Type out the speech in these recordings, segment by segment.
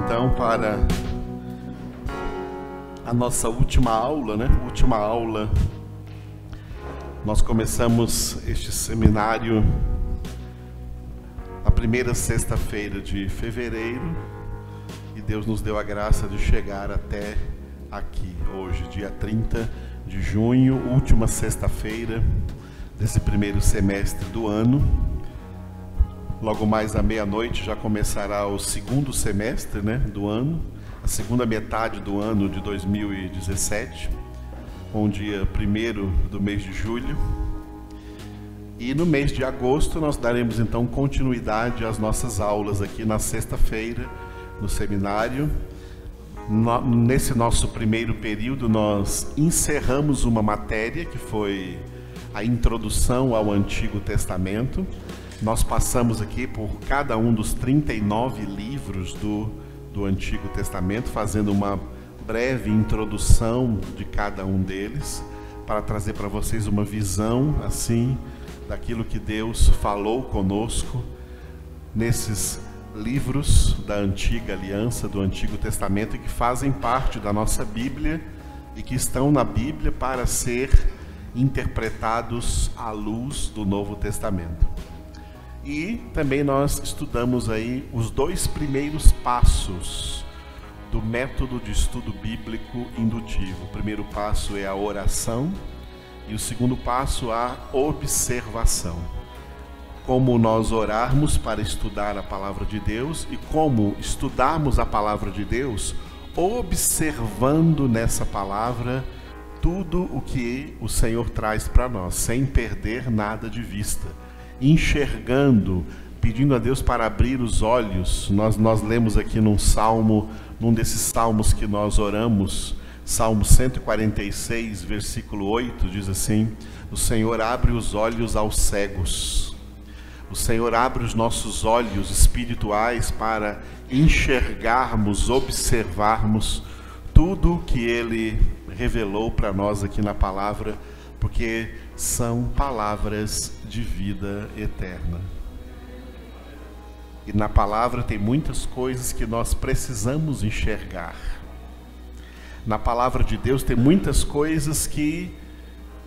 então para a nossa última aula, Última aula. Nós começamos este seminário na primeira sexta-feira de fevereiro e Deus nos deu a graça de chegar até aqui, hoje, dia 30 de junho, última sexta-feira desse primeiro semestre do ano. Logo mais à meia-noite já começará o segundo semestre, do ano, a segunda metade do ano de 2017, com o dia 1º do mês de julho. E no mês de agosto nós daremos então continuidade às nossas aulas aqui na sexta-feira, no seminário. Nesse nosso primeiro período nós encerramos uma matéria que foi a introdução ao Antigo Testamento. Nós passamos aqui por cada um dos 39 livros do Antigo Testamento, fazendo uma breve introdução de cada um deles, para trazer para vocês uma visão, assim, daquilo que Deus falou conosco nesses livros da Antiga Aliança, do Antigo Testamento, e que fazem parte da nossa Bíblia e que estão na Bíblia para ser interpretados à luz do Novo Testamento. E também nós estudamos aí os 2 primeiros passos do método de estudo bíblico indutivo. O primeiro passo é a oração e o segundo passo a observação. Como nós orarmos para estudar a palavra de Deus e como estudarmos a palavra de Deus observando nessa palavra tudo o que o Senhor traz para nós, sem perder nada de vista. Enxergando, pedindo a Deus para abrir os olhos. Nós lemos aqui num desses salmos que nós oramos, Salmo 146, versículo 8, diz assim: o Senhor abre os olhos aos cegos. O Senhor abre os nossos olhos espirituais para enxergarmos, observarmos tudo o que Ele revelou para nós aqui na palavra, porque são palavras de vida eterna. E na palavra tem muitas coisas que nós precisamos enxergar. Na palavra de Deus tem muitas coisas que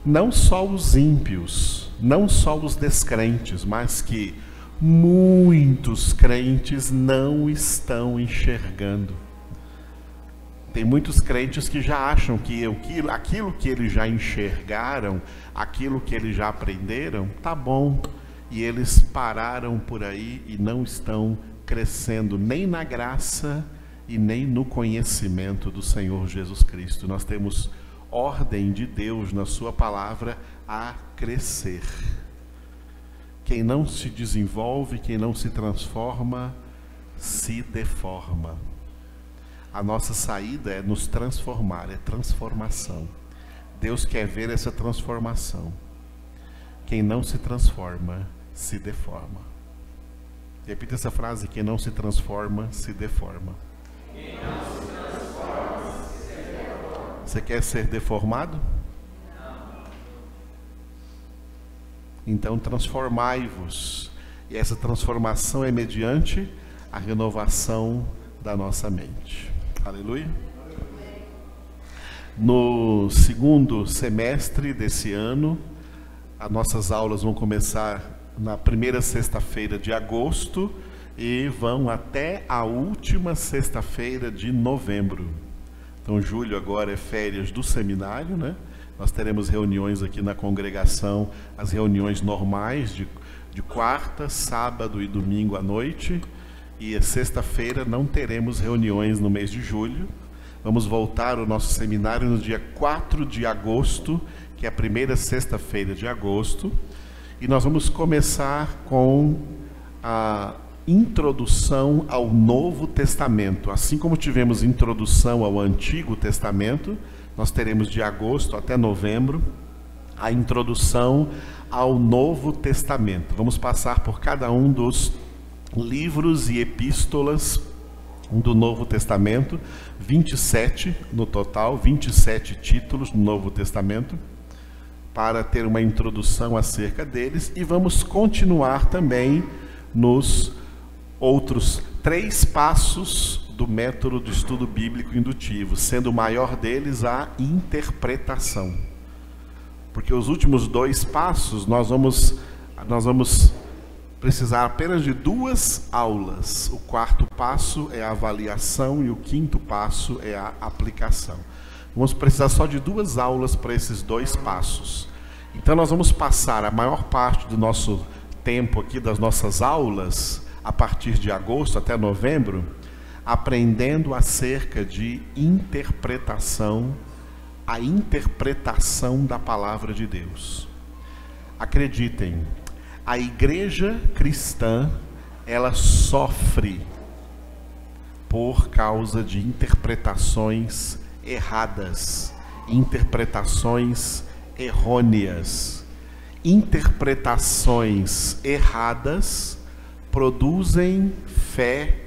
não só os ímpios, não só os descrentes, mas que muitos crentes não estão enxergando. Tem muitos crentes que já acham que aquilo que eles já enxergaram, aquilo que eles já aprenderam, tá bom. E eles pararam por aí e não estão crescendo nem na graça e nem no conhecimento do Senhor Jesus Cristo. Nós temos ordem de Deus na sua palavra a crescer. Quem não se desenvolve, quem não se transforma, se deforma. A nossa saída é nos transformar, é transformação. Deus quer ver essa transformação. Quem não se transforma, se deforma. Repita essa frase: quem não se transforma, se deforma. Quem não se transforma, se deforma. Você quer ser deformado? Não. Então transformai-vos. E essa transformação é mediante a renovação da nossa mente. Aleluia. No segundo semestre desse ano, as nossas aulas vão começar na primeira sexta-feira de agosto e vão até a última sexta-feira de novembro. Então, julho agora é férias do seminário, Nós teremos reuniões aqui na congregação, as reuniões normais de quarta, sábado e domingo à noite. E sexta-feira não teremos reuniões no mês de julho. Vamos voltar ao nosso seminário no dia 4 de agosto, que é a primeira sexta-feira de agosto. E nós vamos começar com a introdução ao Novo Testamento. Assim como tivemos introdução ao Antigo Testamento, nós teremos de agosto até novembro a introdução ao Novo Testamento. Vamos passar por cada um dos livros e epístolas do Novo Testamento, 27 no total, 27 títulos do Novo Testamento, para ter uma introdução acerca deles, e vamos continuar também nos outros 3 passos do método de estudo bíblico indutivo, sendo o maior deles a interpretação. Porque os últimos 2 passos nós vamos precisar apenas de 2 aulas. O 4º passo é a avaliação e o 5º passo é a aplicação. Vamos precisar só de 2 aulas para esses 2 passos. Então nós vamos passar a maior parte do nosso tempo aqui, das nossas aulas, a partir de agosto até novembro, aprendendo acerca de interpretação, a interpretação da palavra de Deus. Acreditem, a igreja cristã, ela sofre por causa de interpretações erradas, interpretações errôneas. Interpretações erradas produzem fé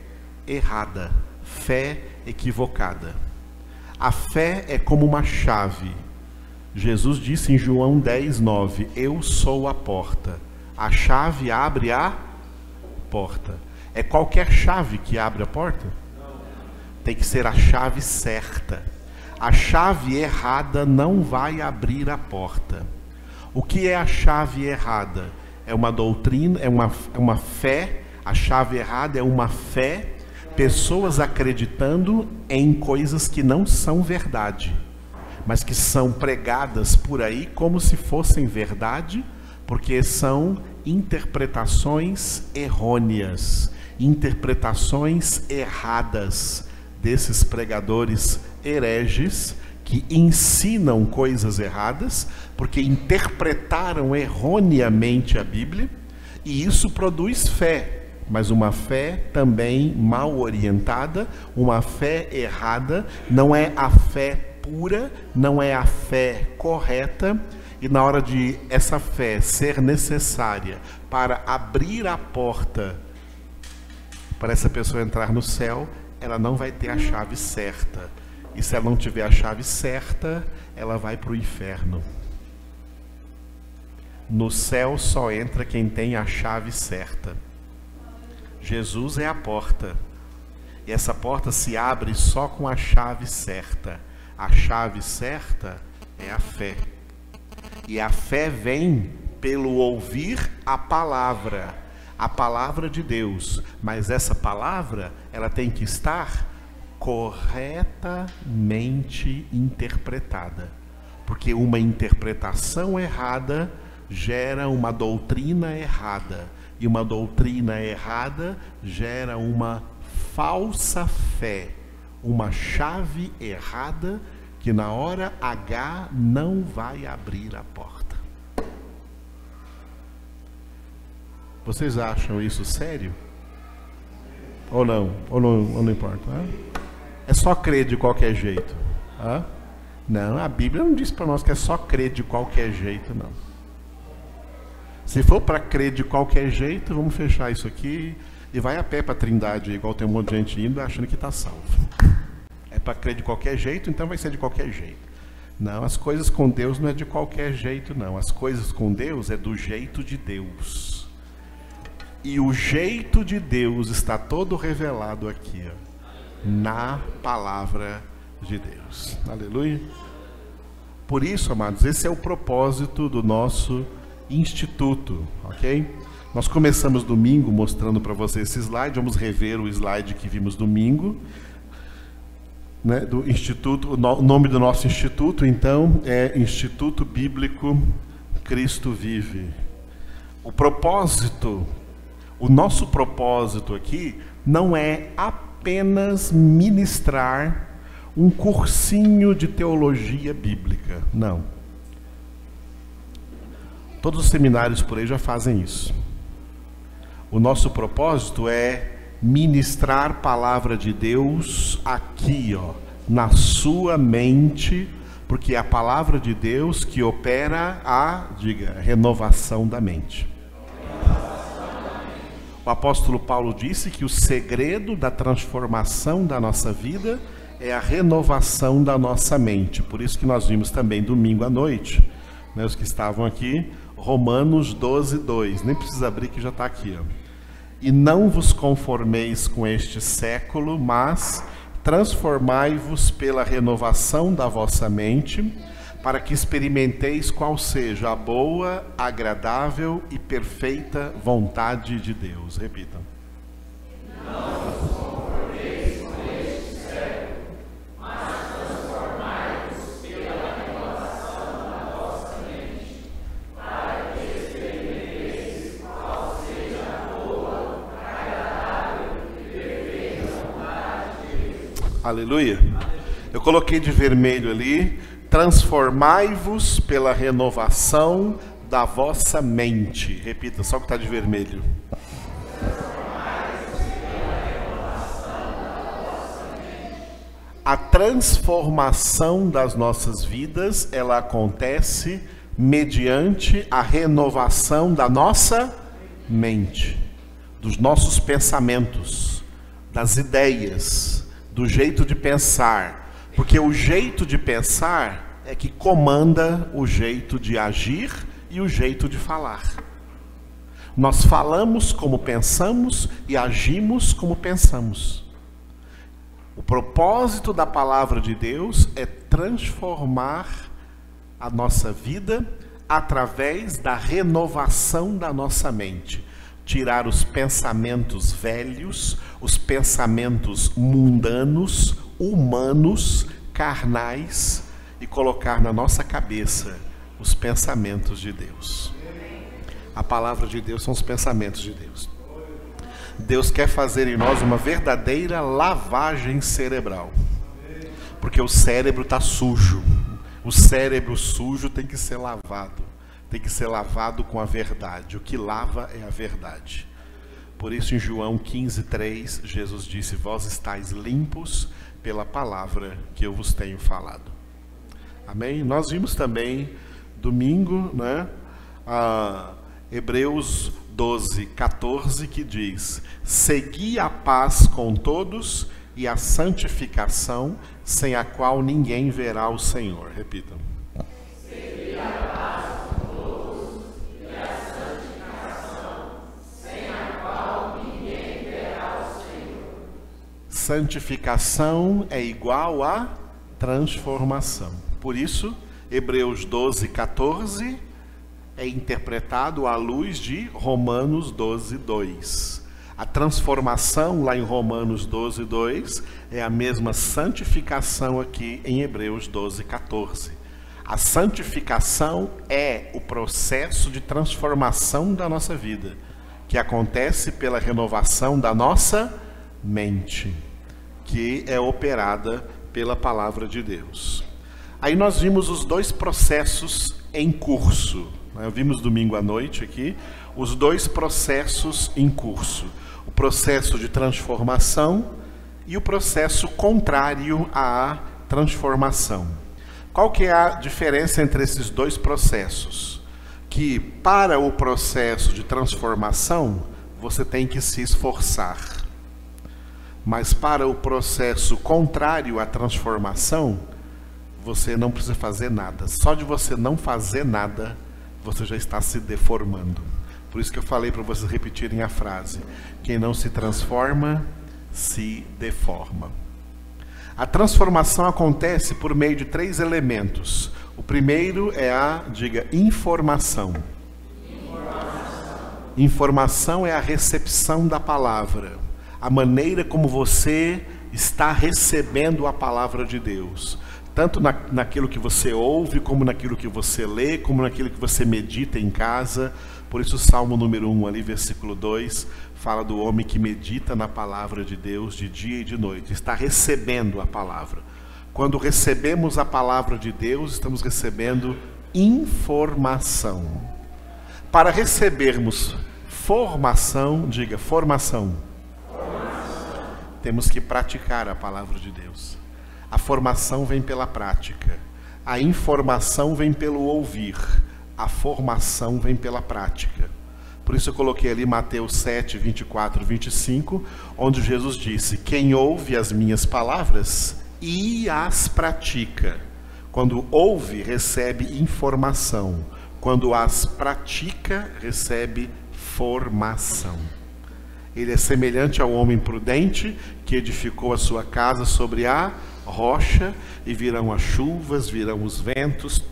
errada, fé equivocada. A fé é como uma chave. Jesus disse em João 10:9, eu sou a porta. A chave abre a porta. É qualquer chave que abre a porta? Tem que ser a chave certa. A chave errada não vai abrir a porta. O que é a chave errada? É uma doutrina, é uma fé. A chave errada é uma fé, pessoas acreditando em coisas que não são verdade, mas que são pregadas por aí como se fossem verdade, porque são interpretações errôneas, interpretações erradas desses pregadores hereges que ensinam coisas erradas, porque interpretaram erroneamente a Bíblia, e isso produz fé, mas uma fé também mal orientada, uma fé errada, não é a fé pura, não é a fé correta, e na hora de essa fé ser necessária para abrir a porta para essa pessoa entrar no céu, ela não vai ter a chave certa. E se ela não tiver a chave certa, ela vai para o inferno. No céu só entra quem tem a chave certa. Jesus é a porta. E essa porta se abre só com a chave certa. A chave certa é a fé. E a fé vem pelo ouvir a palavra de Deus. Mas essa palavra, ela tem que estar corretamente interpretada, porque uma interpretação errada gera uma doutrina errada, e uma doutrina errada gera uma falsa fé, uma chave errada que na hora H não vai abrir a porta. Vocês acham isso sério? Ou não importa, né? É só crer de qualquer jeito. Não, a Bíblia não diz para nós que é só crer de qualquer jeito, não. Se for para crer de qualquer jeito, vamos fechar isso aqui e vai a pé para a Trindade, igual tem um monte de gente indo achando que está salvo. É para crer de qualquer jeito, então vai ser de qualquer jeito. Não, as coisas com Deus não é de qualquer jeito, não. As coisas com Deus é do jeito de Deus. E o jeito de Deus está todo revelado aqui, na palavra de Deus. Aleluia. Por isso, amados, esse é o propósito do nosso instituto, ok? Nós começamos domingo mostrando para vocês esse slide. Vamos rever o slide que vimos domingo, né, do instituto. O nome do nosso instituto, então, é Instituto Bíblico Cristo Vive. O nosso propósito aqui não é apenas ministrar um cursinho de teologia bíblica. Não. Todos os seminários por aí já fazem isso. O nosso propósito é ministrar palavra de Deus aqui, na sua mente, porque é a palavra de Deus que opera a, renovação da mente. O apóstolo Paulo disse que o segredo da transformação da nossa vida é a renovação da nossa mente. Por isso que nós vimos também domingo à noite, né, os que estavam aqui, Romanos 12:2. Nem precisa abrir que já está aqui. E não vos conformeis com este século, mas transformai-vos pela renovação da vossa mente, para que experimenteis qual seja a boa, agradável e perfeita vontade de Deus. Repitam. Não vos conformeis com este século, mas transformai-vos pela renovação da vossa mente, para que experimenteis qual seja a boa, agradável e perfeita vontade de Deus. Aleluia. Eu coloquei de vermelho ali. Transformai-vos pela renovação da vossa mente. Repita, só que está de vermelho. A transformação das nossas vidas, ela acontece mediante a renovação da nossa mente, dos nossos pensamentos, das ideias, do jeito de pensar. Porque o jeito de pensar é que comanda o jeito de agir e o jeito de falar. Nós falamos como pensamos e agimos como pensamos. O propósito da palavra de Deus é transformar a nossa vida através da renovação da nossa mente. Tirar os pensamentos velhos, os pensamentos mundanos, humanos, carnais, e colocar na nossa cabeça os pensamentos de Deus. A palavra de Deus são os pensamentos de Deus. Deus quer fazer em nós uma verdadeira lavagem cerebral, porque o cérebro está sujo. O cérebro sujo tem que ser lavado com a verdade. O que lava é a verdade. Por isso em João 15:3, Jesus disse: vós estáis limpos pela palavra que eu vos tenho falado. Amém? Nós vimos também, domingo, né, Hebreus 12:14, que diz: segui a paz com todos e a santificação, sem a qual ninguém verá o Senhor. Repitam. Segui a paz com todos e a santificação, sem a qual ninguém verá o Senhor. Santificação é igual a transformação. Por isso, Hebreus 12:14 é interpretado à luz de Romanos 12:2. A transformação lá em Romanos 12:2 é a mesma santificação aqui em Hebreus 12:14. A santificação é o processo de transformação da nossa vida, que acontece pela renovação da nossa mente, que é operada pela palavra de Deus. Aí nós vimos os dois processos em curso. Vimos domingo à noite aqui os dois processos em curso. O processo de transformação e o processo contrário à transformação. Qual que é a diferença entre esses dois processos? Que para o processo de transformação você tem que se esforçar. Mas para o processo contrário à transformação, você não precisa fazer nada. Só de você não fazer nada, você já está se deformando. Por isso que eu falei para vocês repetirem a frase: quem não se transforma, se deforma. A transformação acontece por meio de 3 elementos. O primeiro é informação. Informação é a recepção da palavra. A maneira como você está recebendo a palavra de Deus. Tanto naquilo que você ouve, como naquilo que você lê, como naquilo que você medita em casa. Por isso o Salmo número 1, ali, versículo 2, fala do homem que medita na palavra de Deus de dia e de noite. Está recebendo a palavra. Quando recebemos a palavra de Deus, estamos recebendo informação. Para recebermos formação, diga formação. Temos que praticar a palavra de Deus. A formação vem pela prática. A informação vem pelo ouvir. A formação vem pela prática. Por isso eu coloquei ali Mateus 7, 24 e 25, onde Jesus disse: quem ouve as minhas palavras e as pratica. Quando ouve, recebe informação. Quando as pratica, recebe formação. Ele é semelhante ao homem prudente que edificou a sua casa sobre a rocha, e virão as chuvas, virão os ventos,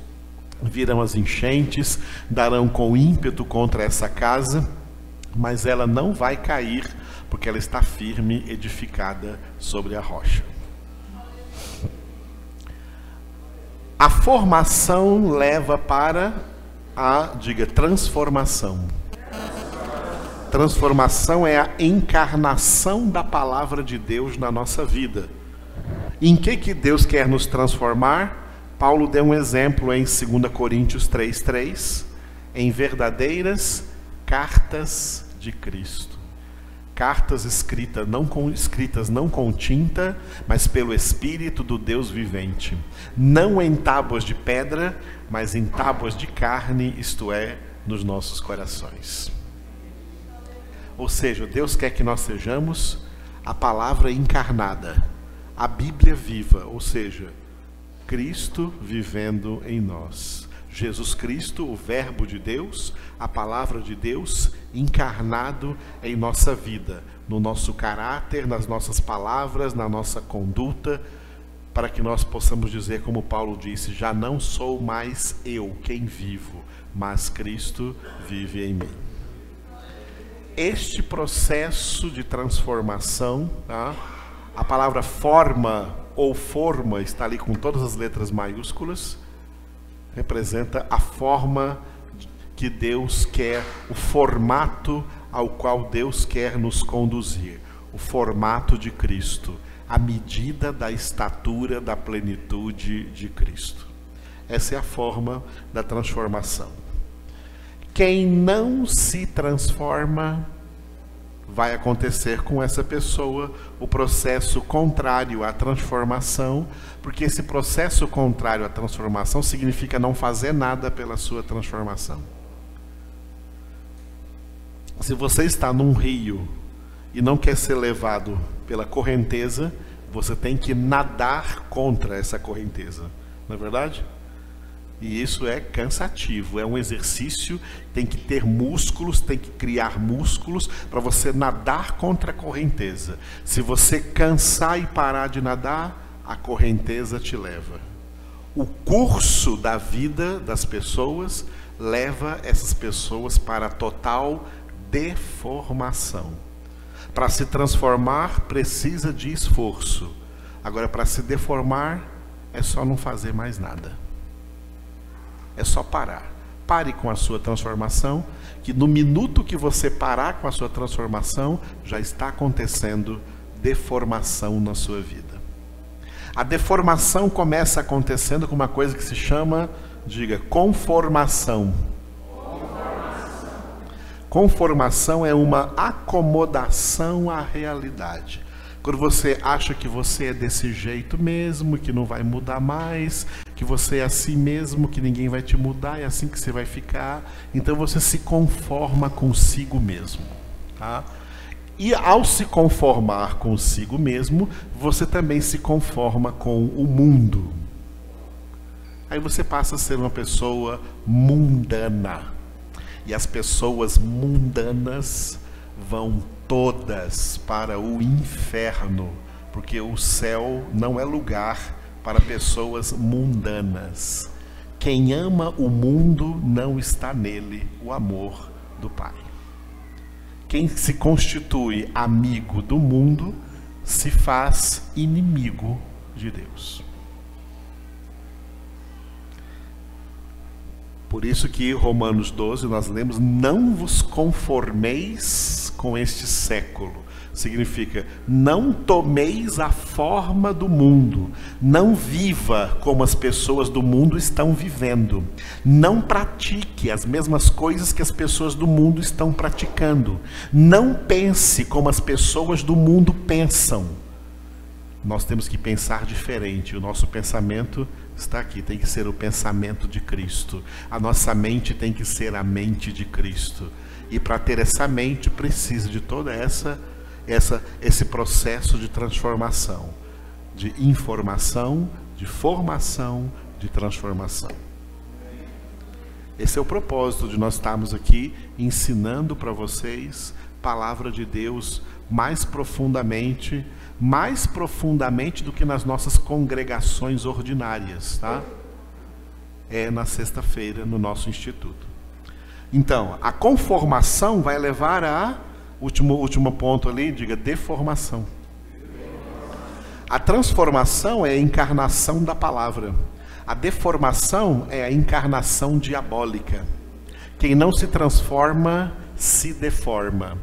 virão as enchentes, darão com ímpeto contra essa casa, mas ela não vai cair, porque ela está firme, edificada sobre a rocha. A formação leva para a, diga, transformação. Transformação é a encarnação da palavra de Deus na nossa vida. Em que Deus quer nos transformar? Paulo deu um exemplo em 2 Coríntios 3:3, em verdadeiras cartas de Cristo. Cartas escritas não com tinta, mas pelo Espírito do Deus vivente. Não em tábuas de pedra, mas em tábuas de carne, isto é, nos nossos corações. Ou seja, Deus quer que nós sejamos a palavra encarnada, a Bíblia viva, ou seja, Cristo vivendo em nós. Jesus Cristo, o Verbo de Deus, a palavra de Deus, encarnado em nossa vida, no nosso caráter, nas nossas palavras, na nossa conduta, para que nós possamos dizer, como Paulo disse, já não sou mais eu quem vivo, mas Cristo vive em mim. Este processo de transformação, tá? A palavra forma ou forma está ali com todas as letras maiúsculas, representa a forma que Deus quer, o formato ao qual Deus quer nos conduzir, o formato de Cristo, a medida da estatura da plenitude de Cristo. Essa é a forma da transformação. Quem não se transforma, vai acontecer com essa pessoa o processo contrário à transformação, porque esse processo contrário à transformação significa não fazer nada pela sua transformação. Se você está num rio e não quer ser levado pela correnteza, você tem que nadar contra essa correnteza, não é verdade? E isso é cansativo, é um exercício, tem que ter músculos, tem que criar músculos para você nadar contra a correnteza. Se você cansar e parar de nadar, a correnteza te leva. O curso da vida das pessoas leva essas pessoas para a total deformação. Para se transformar, precisa de esforço. Agora, para se deformar, é só não fazer mais nada. É só parar. Pare com a sua transformação, que no minuto que você parar com a sua transformação, já está acontecendo deformação na sua vida. A deformação começa acontecendo com uma coisa que se chama, diga, conformação. Conformação é uma acomodação à realidade. Quando você acha que você é desse jeito mesmo, que não vai mudar mais, que você é assim mesmo, que ninguém vai te mudar, é assim que você vai ficar, então você se conforma consigo mesmo, tá? E ao se conformar consigo mesmo, você também se conforma com o mundo. Aí você passa a ser uma pessoa mundana. E as pessoas mundanas vão todas para o inferno, porque o céu não é lugar para pessoas mundanas. Quem ama o mundo não está nele o amor do Pai. Quem se constitui amigo do mundo se faz inimigo de Deus. Por isso que Romanos 12 nós lemos, não vos conformeis com este século. Significa, não tomeis a forma do mundo, não viva como as pessoas do mundo estão vivendo, não pratique as mesmas coisas que as pessoas do mundo estão praticando, não pense como as pessoas do mundo pensam. Nós temos que pensar diferente, o nosso pensamento está aqui, tem que ser o pensamento de Cristo, a nossa mente tem que ser a mente de Cristo, e para ter essa mente precisa de toda esse processo de transformação, de informação, de formação, de transformação. Esse é o propósito de nós estarmos aqui ensinando para vocês palavra de Deus mais profundamente do que nas nossas congregações ordinárias, tá? É na sexta-feira no nosso instituto. Então, a conformação vai levar a último ponto ali, diga deformação. A transformação é a encarnação da palavra. A deformação é a encarnação diabólica. Quem não se transforma, se deforma.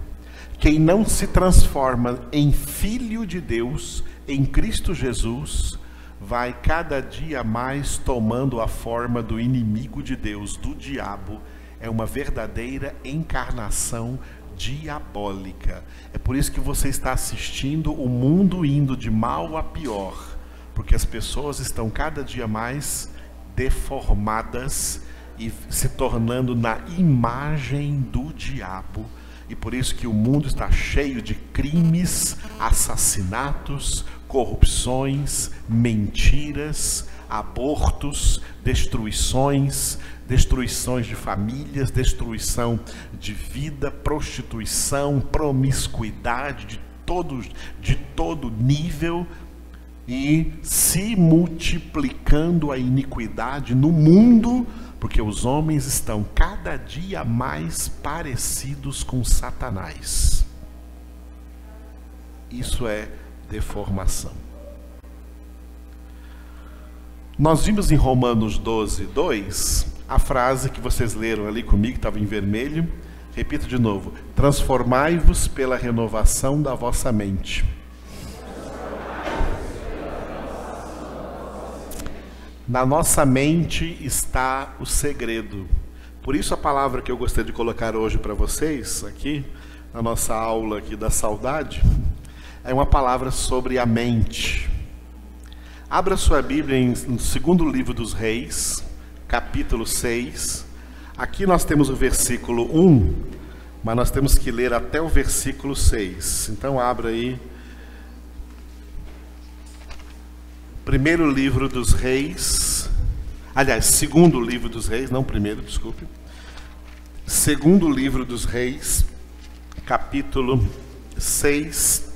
Quem não se transforma em filho de Deus, em Cristo Jesus, vai cada dia mais tomando a forma do inimigo de Deus, do diabo. É uma verdadeira encarnação diabólica. É por isso que você está assistindo o mundo indo de mal a pior, porque as pessoas estão cada dia mais deformadas e se tornando na imagem do diabo. E por isso que o mundo está cheio de crimes, assassinatos, corrupções, mentiras, abortos, destruições de famílias, destruição de vida, prostituição, promiscuidade de todo nível, e se multiplicando a iniquidade no mundo, porque os homens estão cada dia mais parecidos com Satanás. Isso é deformação. Nós vimos em Romanos 12, 2, a frase que vocês leram ali comigo, que estava em vermelho. Repito de novo: transformai-vos pela renovação da vossa mente. Na nossa mente está o segredo. Por isso a palavra que eu gostaria de colocar hoje para vocês, aqui, na nossa aula aqui da saudade, é uma palavra sobre a mente. Abra sua Bíblia no segundo livro dos Reis, capítulo 6. Aqui nós temos o versículo 1, mas nós temos que ler até o versículo 6. Então abra aí. Primeiro livro dos Reis, aliás, segundo livro dos Reis, não primeiro, desculpe. Segundo livro dos Reis, capítulo 6,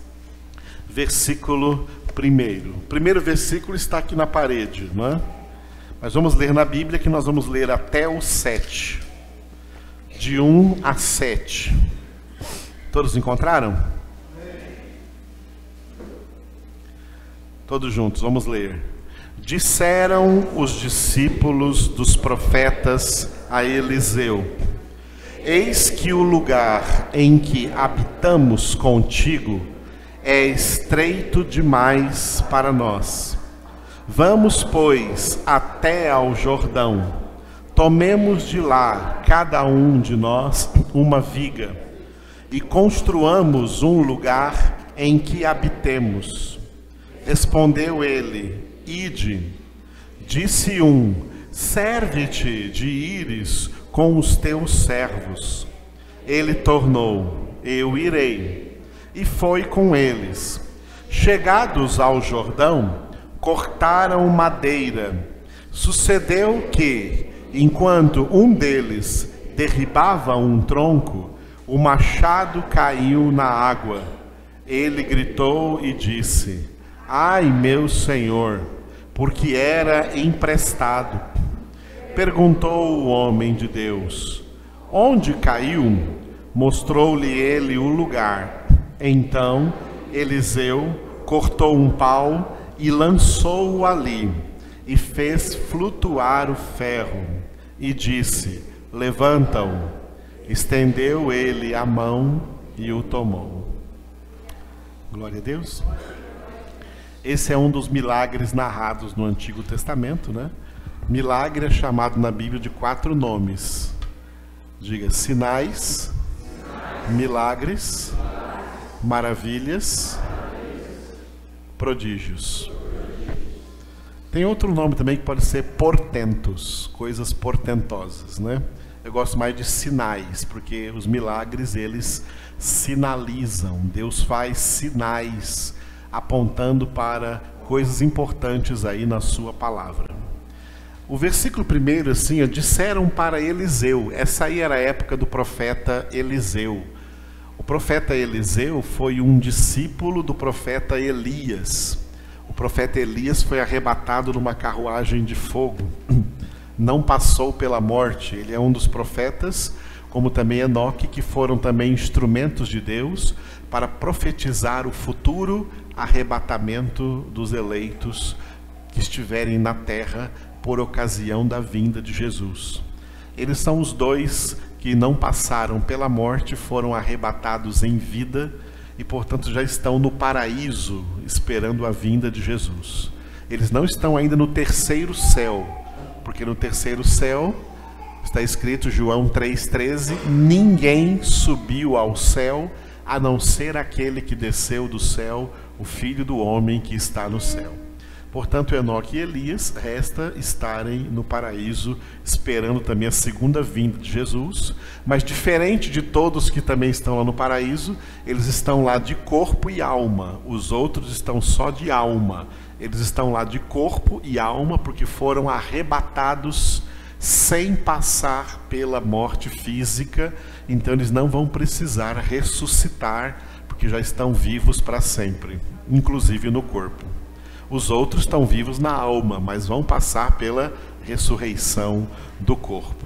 versículo 1. O primeiro versículo está aqui na parede, não é? Mas vamos ler na Bíblia, que nós vamos ler até o 7. De 1 a 7. Todos encontraram? Todos juntos, vamos ler. Disseram os discípulos dos profetas a Eliseu: eis que o lugar em que habitamos contigo é estreito demais para nós. Vamos, pois, até ao Jordão. Tomemos de lá, cada um de nós, uma viga, e construamos um lugar em que habitemos. Respondeu ele: ide. Disse um: serve-te de ires com os teus servos. Ele tornou: eu irei. E foi com eles. Chegados ao Jordão, cortaram madeira. Sucedeu que, enquanto um deles derribava um tronco, o machado caiu na água. Ele gritou e disse: ai, meu senhor, porque era emprestado. Perguntou o homem de Deus: onde caiu? Mostrou-lhe ele o lugar. Então Eliseu cortou um pau e lançou-o ali, e fez flutuar o ferro, e disse: levanta-o. Estendeu ele a mão e o tomou. Glória a Deus. Esse é um dos milagres narrados no Antigo Testamento, né? Milagre é chamado na Bíblia de 4 nomes. Diga: sinais, milagres, maravilhas, prodígios. Tem outro nome também que pode ser portentos, coisas portentosas, né? Eu gosto mais de sinais, porque os milagres, eles sinalizam. Deus faz sinais apontando para coisas importantes aí na sua palavra. O versículo 1, assim, disseram para Eliseu. Essa aí era a época do profeta Eliseu. O profeta Eliseu foi um discípulo do profeta Elias. O profeta Elias foi arrebatado numa carruagem de fogo. Não passou pela morte. Ele é um dos profetas, como também Enoque, que foram também instrumentos de Deus para profetizar o futuro arrebatamento dos eleitos que estiverem na terra por ocasião da vinda de Jesus. Eles são os dois que não passaram pela morte, foram arrebatados em vida e, portanto, já estão no paraíso, esperando a vinda de Jesus. Eles não estão ainda no terceiro céu, porque no terceiro céu, está escrito, João 3,13, ninguém subiu ao céu, a não ser aquele que desceu do céu, o Filho do Homem que está no céu. Portanto, Enoque e Elias resta estarem no paraíso, esperando também a segunda vinda de Jesus. Mas diferente de todos que também estão lá no paraíso, eles estão lá de corpo e alma. Os outros estão só de alma. Eles estão lá de corpo e alma porque foram arrebatados sem passar pela morte física. Então eles não vão precisar ressuscitar, porque já estão vivos para sempre, inclusive no corpo. Os outros estão vivos na alma, mas vão passar pela ressurreição do corpo.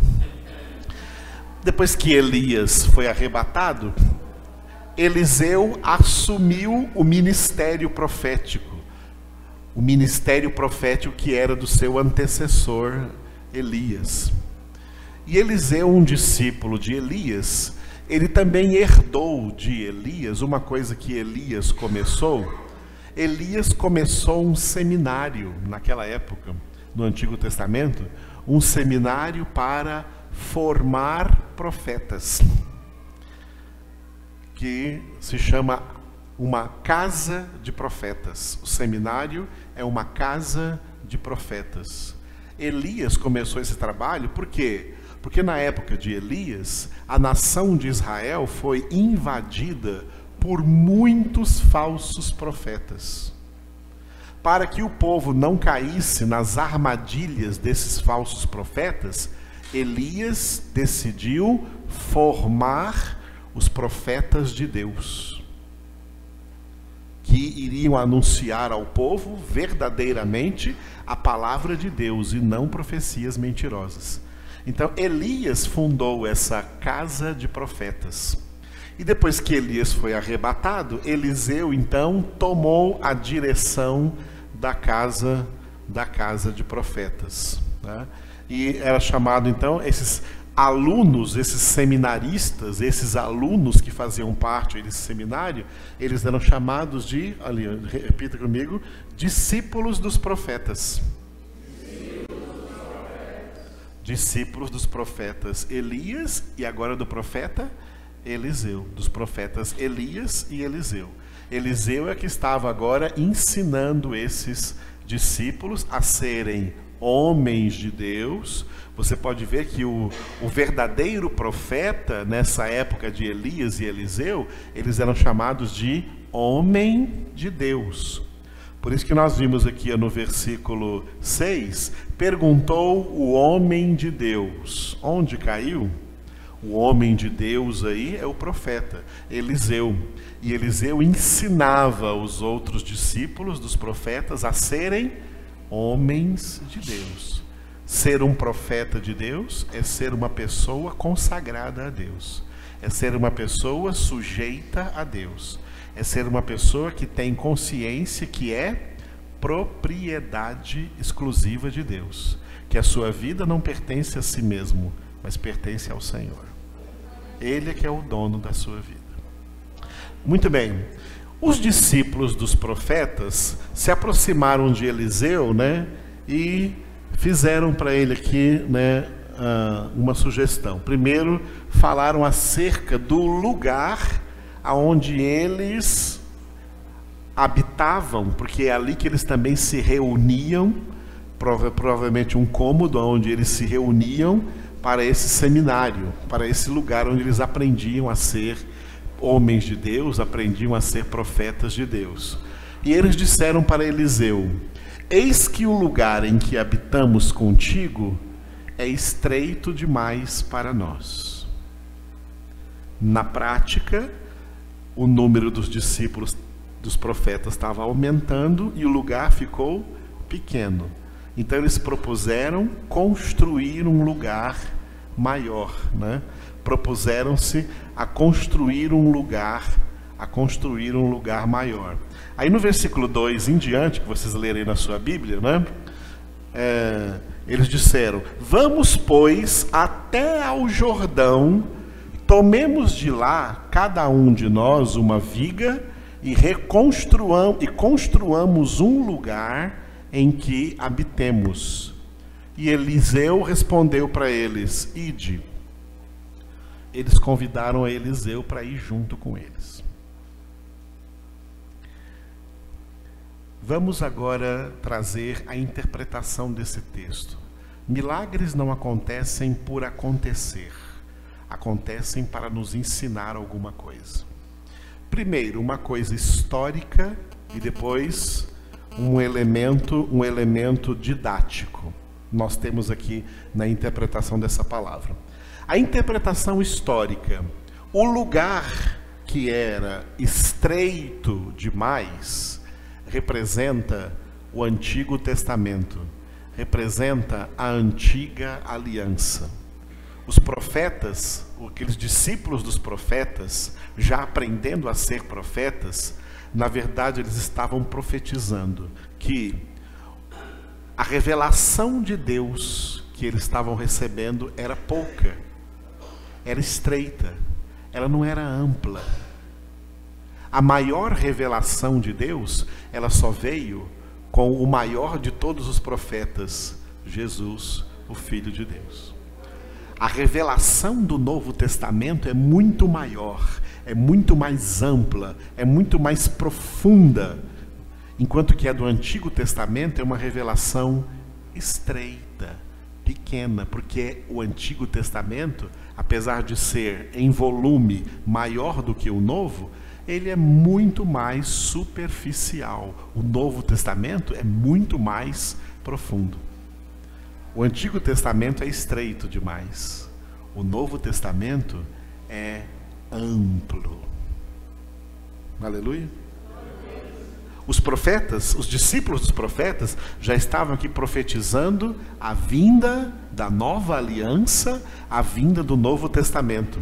Depois que Elias foi arrebatado, Eliseu assumiu o ministério profético. O ministério profético que era do seu antecessor, Elias. E Eliseu, um discípulo de Elias, ele também herdou de Elias uma coisa que Elias começou. Elias começou um seminário naquela época, no Antigo Testamento, um seminário para formar profetas, que se chama uma casa de profetas. O seminário é uma casa de profetas. Elias começou esse trabalho, por quê? Porque na época de Elias, a nação de Israel foi invadida por muitos falsos profetas. Para que o povo não caísse nas armadilhas desses falsos profetas, Elias decidiu formar os profetas de Deus, que iriam anunciar ao povo verdadeiramente a palavra de Deus e não profecias mentirosas. Então Elias fundou essa casa de profetas. E depois que Elias foi arrebatado, Eliseu então tomou a direção da casa de profetas, né? E era chamado então, esses alunos, esses seminaristas, esses alunos que faziam parte desse seminário, eles eram chamados de, ali, repita comigo, discípulos dos profetas. Discípulos dos profetas Elias e agora do profeta Eliseu, dos profetas Elias e Eliseu. Eliseu é que estava agora ensinando esses discípulos a serem homens de Deus. Você pode ver que o verdadeiro profeta, nessa época de Elias e Eliseu, eles eram chamados de homem de Deus. Por isso que nós vimos aqui no versículo 6, perguntou o homem de Deus. Onde caiu? O homem de Deus aí é o profeta Eliseu. E Eliseu ensinava os outros discípulos dos profetas a serem homens de Deus. Ser um profeta de Deus é ser uma pessoa consagrada a Deus. É ser uma pessoa sujeita a Deus. É ser uma pessoa que tem consciência que é propriedade exclusiva de Deus. Que a sua vida não pertence a si mesmo, mas pertence ao Senhor. Ele é que é o dono da sua vida. Muito bem. Os discípulos dos profetas se aproximaram de Eliseu, né, e fizeram para ele aqui, né, uma sugestão. Primeiro, falaram acerca do lugar aonde eles habitavam, porque é ali que eles também se reuniam, provavelmente um cômodo onde eles se reuniam para esse seminário, para esse lugar onde eles aprendiam a ser homens de Deus, aprendiam a ser profetas de Deus. E eles disseram para Eliseu: eis que o lugar em que habitamos contigo é estreito demais para nós. Na prática, o número dos discípulos dos profetas estava aumentando e o lugar ficou pequeno. Então eles propuseram construir um lugar maior, né? Propuseram-se a construir um lugar maior. Aí no versículo 2 em diante, que vocês lerem na sua Bíblia, né? Eles disseram: vamos, pois, até ao Jordão, tomemos de lá, cada um de nós, uma viga, e construamos um lugar em que habitemos. E Eliseu respondeu para eles: ide. Eles convidaram a Eliseu para ir junto com eles. Vamos agora trazer a interpretação desse texto. Milagres não acontecem por acontecer. Acontecem para nos ensinar alguma coisa. Primeiro, uma coisa histórica e depois um elemento didático. Nós temos aqui na interpretação dessa palavra. A interpretação histórica. O lugar que era estreito demais representa o Antigo Testamento, representa a antiga aliança. Os profetas, aqueles discípulos dos profetas, já aprendendo a ser profetas, na verdade eles estavam profetizando que a revelação de Deus que eles estavam recebendo era pouca, era estreita, ela não era ampla. A maior revelação de Deus, ela só veio com o maior de todos os profetas, Jesus, o Filho de Deus. A revelação do Novo Testamento é muito maior, é muito mais ampla, é muito mais profunda, enquanto que a do Antigo Testamento é uma revelação estreita, pequena, porque o Antigo Testamento, apesar de ser em volume maior do que o Novo, ele é muito mais superficial. O Novo Testamento é muito mais profundo. O Antigo Testamento é estreito demais. O Novo Testamento é amplo. Aleluia. Os profetas, os discípulos dos profetas, já estavam aqui profetizando a vinda da nova aliança, a vinda do Novo Testamento.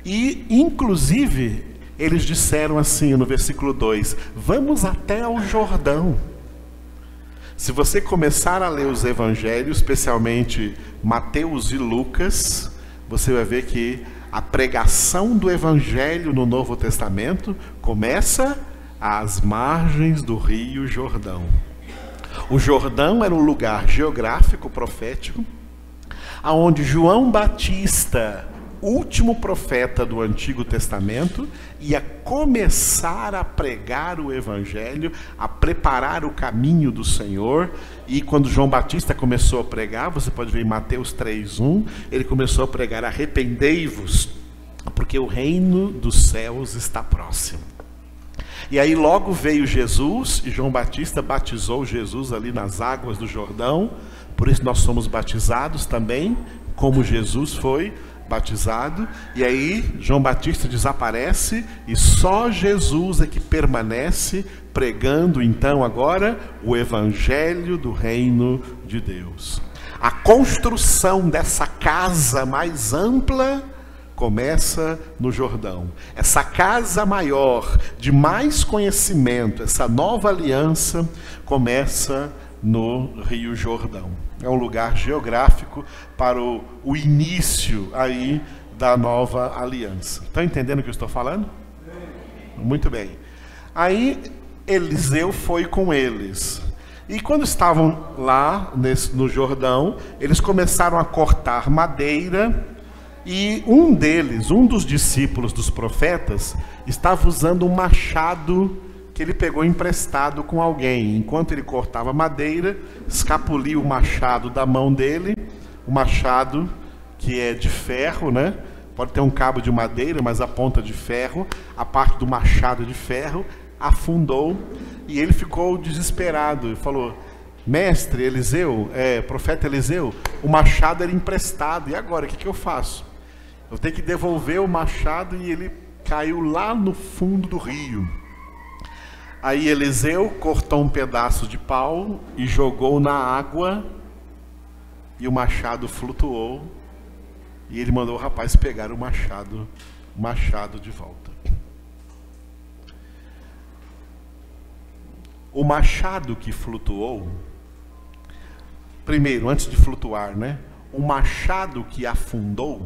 E, inclusive, eles disseram assim no versículo 2: vamos até ao Jordão. Se você começar a ler os evangelhos, especialmente Mateus e Lucas, você vai ver que a pregação do evangelho no Novo Testamento começa às margens do rio Jordão. O Jordão era um lugar geográfico, profético, aonde João Batista, último profeta do Antigo Testamento, ia começar a pregar o evangelho, a preparar o caminho do Senhor. E quando João Batista começou a pregar, você pode ver em Mateus 3:1, ele começou a pregar: arrependei-vos, porque o reino dos céus está próximo. E aí logo veio Jesus, e João Batista batizou Jesus ali nas águas do Jordão. Por isso nós somos batizados também, como Jesus foi batizado. E aí João Batista desaparece e só Jesus é que permanece pregando então agora o evangelho do reino de Deus. A construção dessa casa mais ampla começa no Jordão. Essa casa maior, de mais conhecimento, essa nova aliança, começa no Rio Jordão. É um lugar geográfico para o início aí da nova aliança. Estão entendendo o que eu estou falando? Muito bem. Aí Eliseu foi com eles. E quando estavam lá no Jordão, eles começaram a cortar madeira. E um dos discípulos dos profetas, estava usando um machado que ele pegou emprestado com alguém. Enquanto ele cortava madeira, escapuliu o machado da mão dele, o machado que é de ferro, né? Pode ter um cabo de madeira, mas a ponta de ferro, a parte do machado de ferro, afundou, e ele ficou desesperado e falou: mestre Eliseu, profeta Eliseu, o machado era emprestado, e agora o que eu faço? Eu tenho que devolver o machado, e ele caiu lá no fundo do rio. Aí Eliseu cortou um pedaço de pau e jogou na água, e o machado flutuou, e ele mandou o rapaz pegar o machado de volta. O machado que flutuou, primeiro, antes de flutuar, né? O machado que afundou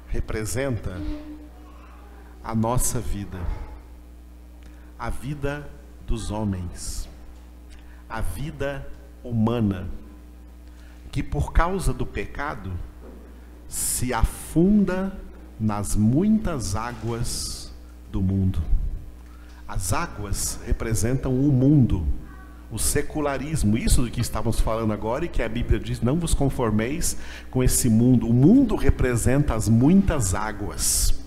representa a nossa vida, a vida dos homens, a vida humana, que por causa do pecado se afunda nas muitas águas do mundo. As águas representam o mundo, o secularismo, isso do que estávamos falando agora, e que a Bíblia diz: não vos conformeis com esse mundo. O mundo representa as muitas águas.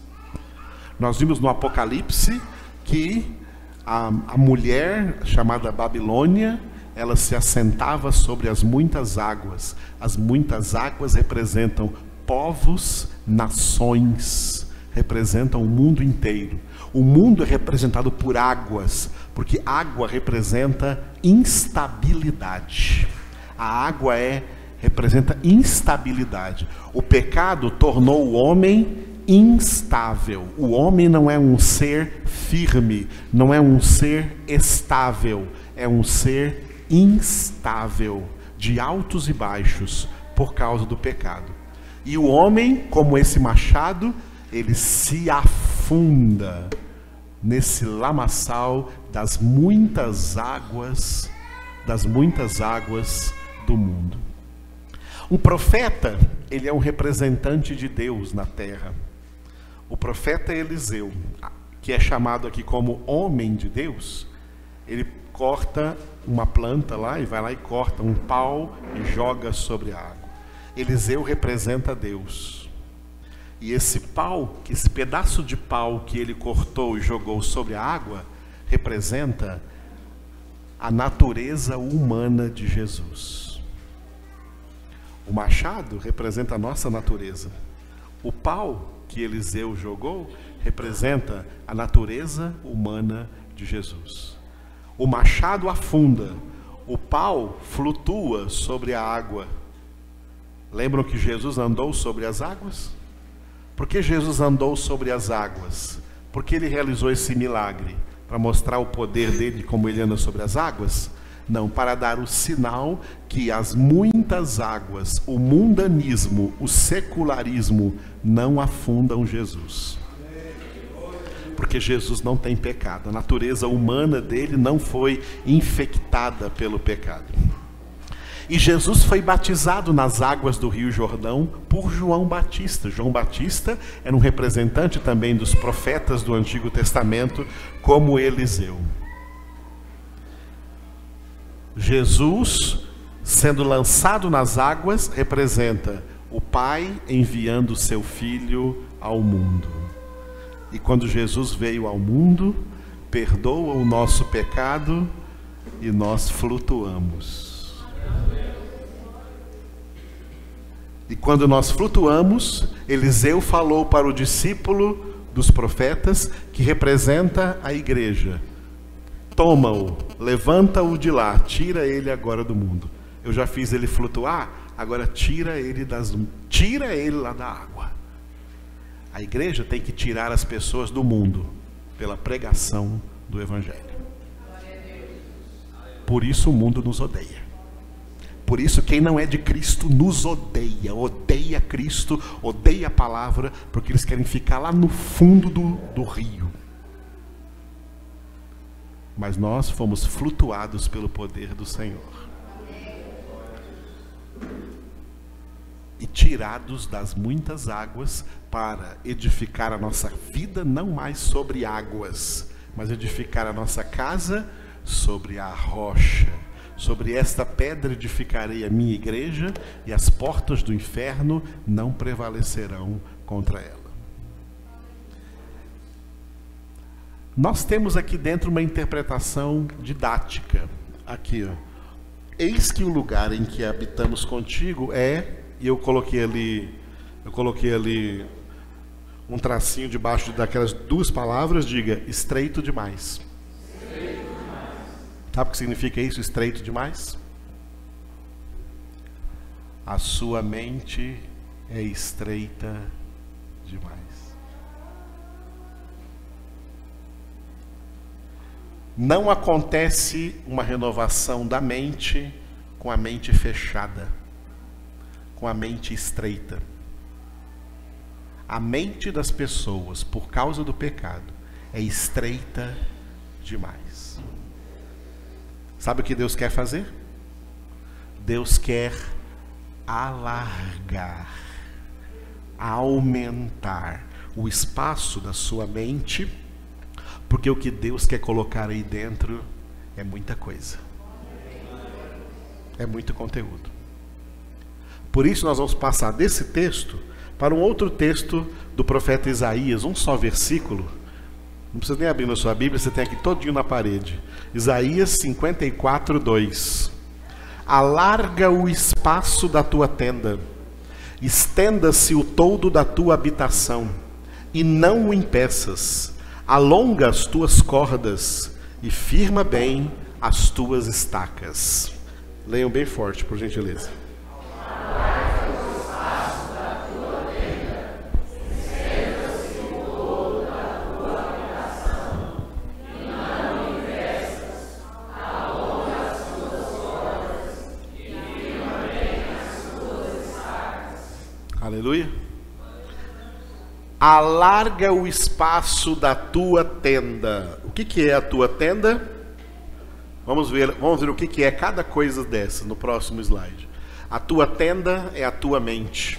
Nós vimos no Apocalipse que a mulher chamada Babilônia, ela se assentava sobre as muitas águas. As muitas águas representam povos, nações, representam o mundo inteiro. O mundo é representado por águas, porque água representa instabilidade. A água representa instabilidade. O pecado tornou o homem instável. O homem não é um ser firme, não é um ser estável, é um ser instável, de altos e baixos, por causa do pecado. E o homem, como esse machado, ele se afunda nesse lamaçal das muitas águas do mundo. Um profeta, ele é um representante de Deus na terra. O profeta Eliseu, que é chamado aqui como homem de Deus, ele corta uma planta lá e vai lá e corta um pau e joga sobre a água. Eliseu representa Deus. E esse pedaço de pau que ele cortou e jogou sobre a água, representa a natureza humana de Jesus. O machado representa a nossa natureza. O pau que Eliseu jogou representa a natureza humana de Jesus. O machado afunda, o pau flutua sobre a água. Lembram que Jesus andou sobre as águas? Por que Jesus andou sobre as águas? Porque ele realizou esse milagre? Para mostrar o poder dele, como ele anda sobre as águas? Não, para dar o sinal que as muitas águas, o mundanismo, o secularismo, não afundam Jesus. Porque Jesus não tem pecado. A natureza humana dele não foi infectada pelo pecado. E Jesus foi batizado nas águas do Rio Jordão por João Batista. João Batista era um representante também dos profetas do Antigo Testamento, como Eliseu. Jesus, sendo lançado nas águas, representa o Pai enviando o seu Filho ao mundo. E quando Jesus veio ao mundo, perdoa o nosso pecado e nós flutuamos. E quando nós flutuamos, Eliseu falou para o discípulo dos profetas, que representa a igreja: toma-o, levanta-o de lá, tira ele agora do mundo. Eu já fiz ele flutuar, agora tira ele lá da água. A igreja tem que tirar as pessoas do mundo pela pregação do Evangelho. Por isso o mundo nos odeia. Por isso quem não é de Cristo nos odeia. Odeia Cristo, odeia a palavra, porque eles querem ficar lá no fundo do rio. Mas nós fomos flutuados pelo poder do Senhor. E tirados das muitas águas para edificar a nossa vida, não mais sobre águas, mas edificar a nossa casa sobre a rocha. Sobre esta pedra edificarei a minha igreja, e as portas do inferno não prevalecerão contra ela. Nós temos aqui dentro uma interpretação didática. Aqui, ó. Eis que o lugar em que habitamos contigo e eu coloquei ali, Eu coloquei ali um tracinho debaixo daquelas duas palavras, diga, estreito demais. Sabe o que significa isso, estreito demais? A sua mente é estreita demais. Não acontece uma renovação da mente com a mente fechada, com a mente estreita. A mente das pessoas, por causa do pecado, é estreita demais. Sabe o que Deus quer fazer? Deus quer alargar, aumentar o espaço da sua mente, porque o que Deus quer colocar aí dentro é muita coisa. É muito conteúdo. Por isso nós vamos passar desse texto para um outro texto do profeta Isaías, um só versículo. Não precisa nem abrir na sua Bíblia, você tem aqui todinho na parede. Isaías 54, 2. Alarga o espaço da tua tenda, estenda-se o toldo da tua habitação, e não o impeças. Alonga as tuas cordas e firma bem as tuas estacas. Leiam bem forte, por gentileza. Aleluia. Alarga o espaço da tua tenda. O que é a tua tenda? Vamos ver o que é cada coisa dessa no próximo slide. A tua tenda é a tua mente.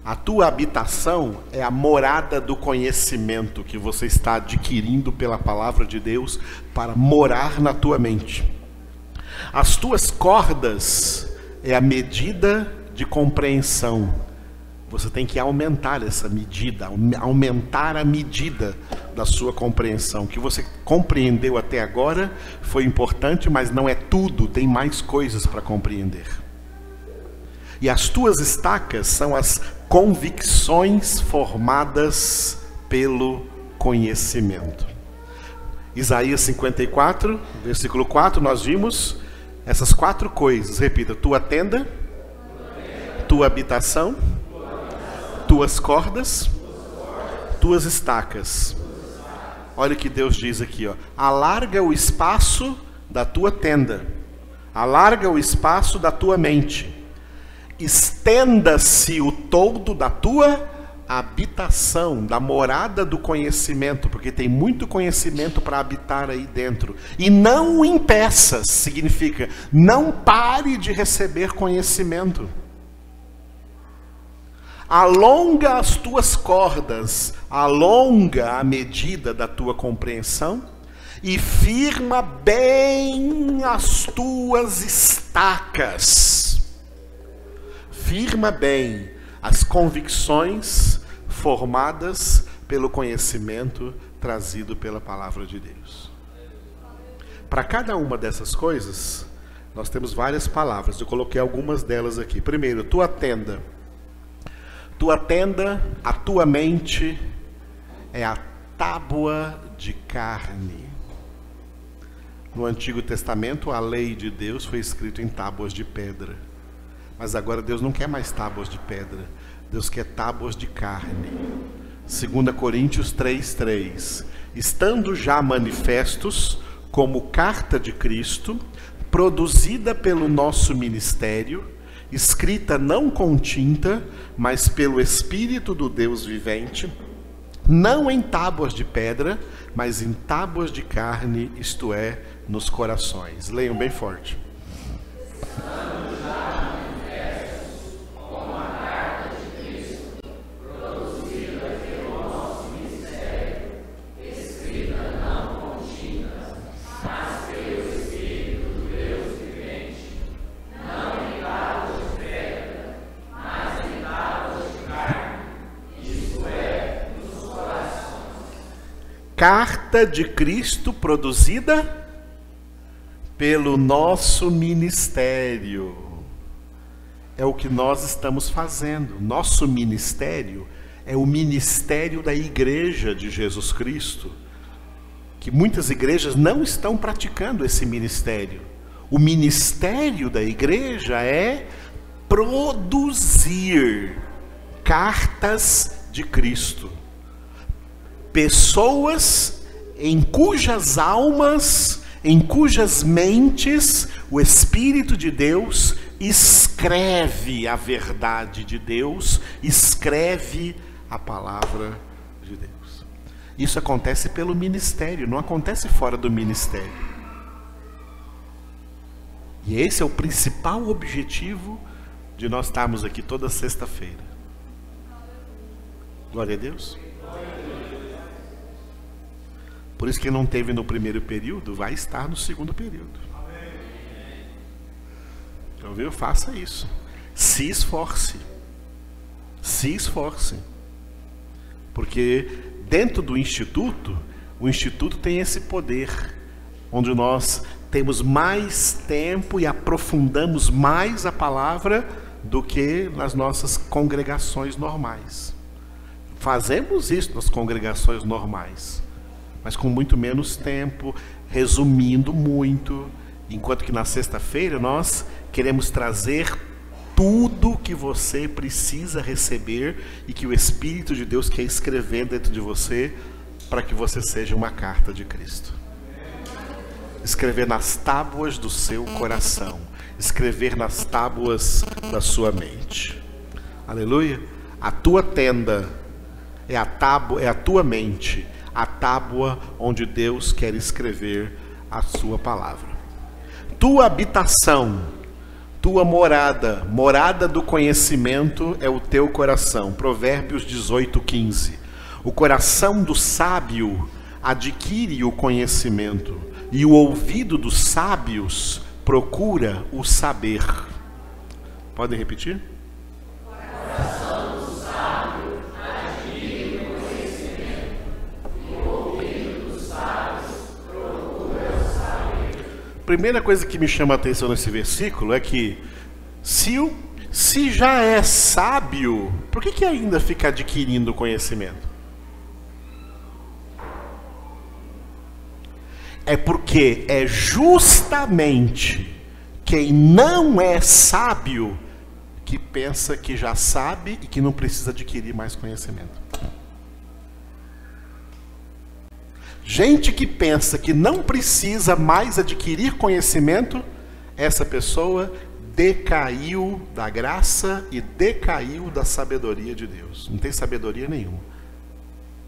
A tua habitação é a morada do conhecimento que você está adquirindo pela palavra de Deus para morar na tua mente. As tuas cordas é a medida de compreensão. Você tem que aumentar essa medida, aumentar a medida da sua compreensão. O que você compreendeu até agora foi importante, mas não é tudo, tem mais coisas para compreender. E as tuas estacas são as convicções formadas pelo conhecimento. Isaías 54, versículo 4, nós vimos essas 4 coisas. Repita: tua tenda, tua habitação, tuas cordas, tuas estacas. Olha o que Deus diz aqui, ó. Alarga o espaço da tua tenda, alarga o espaço da tua mente, estenda-se o toldo da tua habitação, da morada do conhecimento, porque tem muito conhecimento para habitar aí dentro. E não o impeças, significa não pare de receber conhecimento. Alonga as tuas cordas, alonga a medida da tua compreensão e firma bem as tuas estacas. Firma bem as convicções formadas pelo conhecimento trazido pela palavra de Deus. Para cada uma dessas coisas, nós temos várias palavras. Eu coloquei algumas delas aqui. Primeiro, tua tenda. Tua tenda, a tua mente, é a tábua de carne. No Antigo Testamento, a lei de Deus foi escrita em tábuas de pedra. Mas agora Deus não quer mais tábuas de pedra. Deus quer tábuas de carne. 2 Coríntios 3:3. Estando já manifestos como carta de Cristo, produzida pelo nosso ministério, escrita não com tinta, mas pelo Espírito do Deus vivente, não em tábuas de pedra, mas em tábuas de carne, isto é, nos corações. Leiam bem forte. Carta de Cristo produzida pelo nosso ministério. é o que nós estamos fazendo. Nosso ministério é o ministério da igreja de Jesus Cristo, que muitas igrejas não estão praticando esse ministério. O ministério da igreja é produzir cartas de Cristo. Pessoas em cujas almas, em cujas mentes, o Espírito de Deus escreve a verdade de Deus, escreve a palavra de Deus. Isso acontece pelo ministério, não acontece fora do ministério. E esse é o principal objetivo de nós estarmos aqui toda sexta-feira. Glória a Deus. Por isso que não teve no primeiro período, vai estar no segundo período. Então, viu? Faça isso. Se esforce. Se esforce. Porque dentro do Instituto, o Instituto tem esse poder, onde nós temos mais tempo e aprofundamos mais a palavra do que nas nossas congregações normais. Fazemos isso nas congregações normais, mas com muito menos tempo, resumindo muito, enquanto que na sexta-feira nós queremos trazer tudo que você precisa receber e que o Espírito de Deus quer escrever dentro de você, para que você seja uma carta de Cristo. Escrever nas tábuas do seu coração, escrever nas tábuas da sua mente. Aleluia. A tua tenda é a tua mente, a tábua onde Deus quer escrever a sua palavra. Tua habitação, tua morada, morada do conhecimento é o teu coração. Provérbios 18:15. O coração do sábio adquire o conhecimento, e o ouvido dos sábios procura o saber. Podem repetir? O coração do sábio adquire o conhecimento, e o ouvido dos sábios procura o saber. Primeira coisa que me chama a atenção nesse versículo é que se já é sábio, por que ainda fica adquirindo conhecimento? É porque é justamente quem não é sábio que pensa que já sabe e que não precisa adquirir mais conhecimento. Gente que pensa que não precisa mais adquirir conhecimento, essa pessoa decaiu da graça e decaiu da sabedoria de Deus. Não tem sabedoria nenhuma.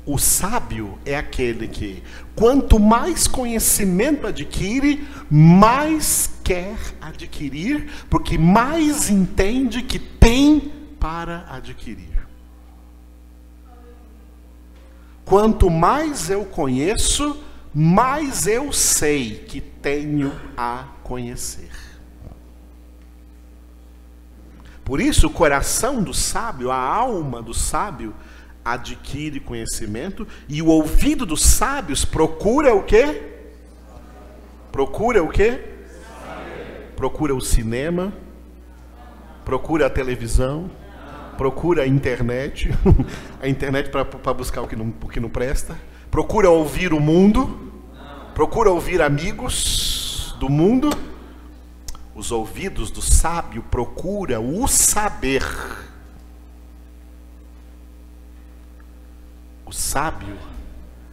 O sábio é aquele que, quanto mais conhecimento adquire, mais quer adquirir, porque mais entende que tem para adquirir. Quanto mais eu conheço, mais eu sei que tenho a conhecer. Por isso, o coração do sábio, a alma do sábio, adquire conhecimento, e o ouvido dos sábios procura o quê? Procura o quê? Procura o cinema, procura a televisão, procura a internet, a internet para buscar o que não presta, procura ouvir o mundo, procura ouvir amigos do mundo. Os ouvidos do sábio procura o saber. O sábio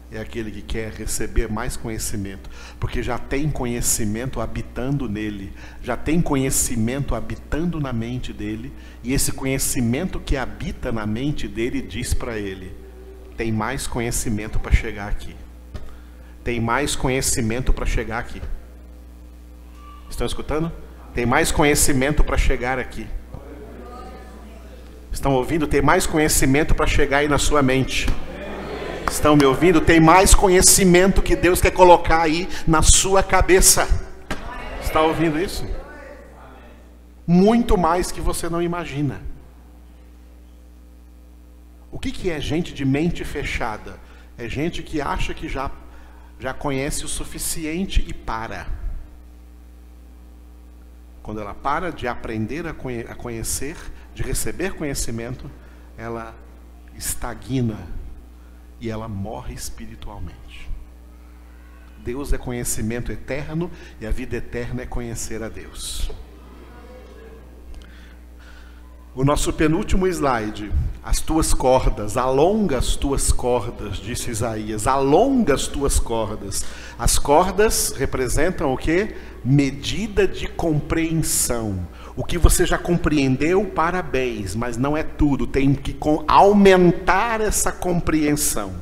é aquele que quer receber mais conhecimento, porque já tem conhecimento habitando nele, já tem conhecimento habitando na mente dele, e esse conhecimento que habita na mente dele diz para ele: tem mais conhecimento para chegar aqui. Tem mais conhecimento para chegar aqui. Estão escutando? Tem mais conhecimento para chegar aqui. Estão ouvindo? Tem mais conhecimento para chegar aí na sua mente. Estão me ouvindo? Tem mais conhecimento que Deus quer colocar aí na sua cabeça. Está ouvindo isso? Muito mais que você não imagina. O que é gente de mente fechada? É gente que acha que já conhece o suficiente e para. quando ela para de aprender a conhecer, de receber conhecimento, ela estagna e ela morre espiritualmente. Deus é conhecimento eterno e a vida eterna é conhecer a Deus. O nosso penúltimo slide. As tuas cordas, alonga as tuas cordas, disse Isaías, alonga as tuas cordas. As cordas representam o quê? Medida de compreensão. O que você já compreendeu, parabéns, mas não é tudo, tem que aumentar essa compreensão.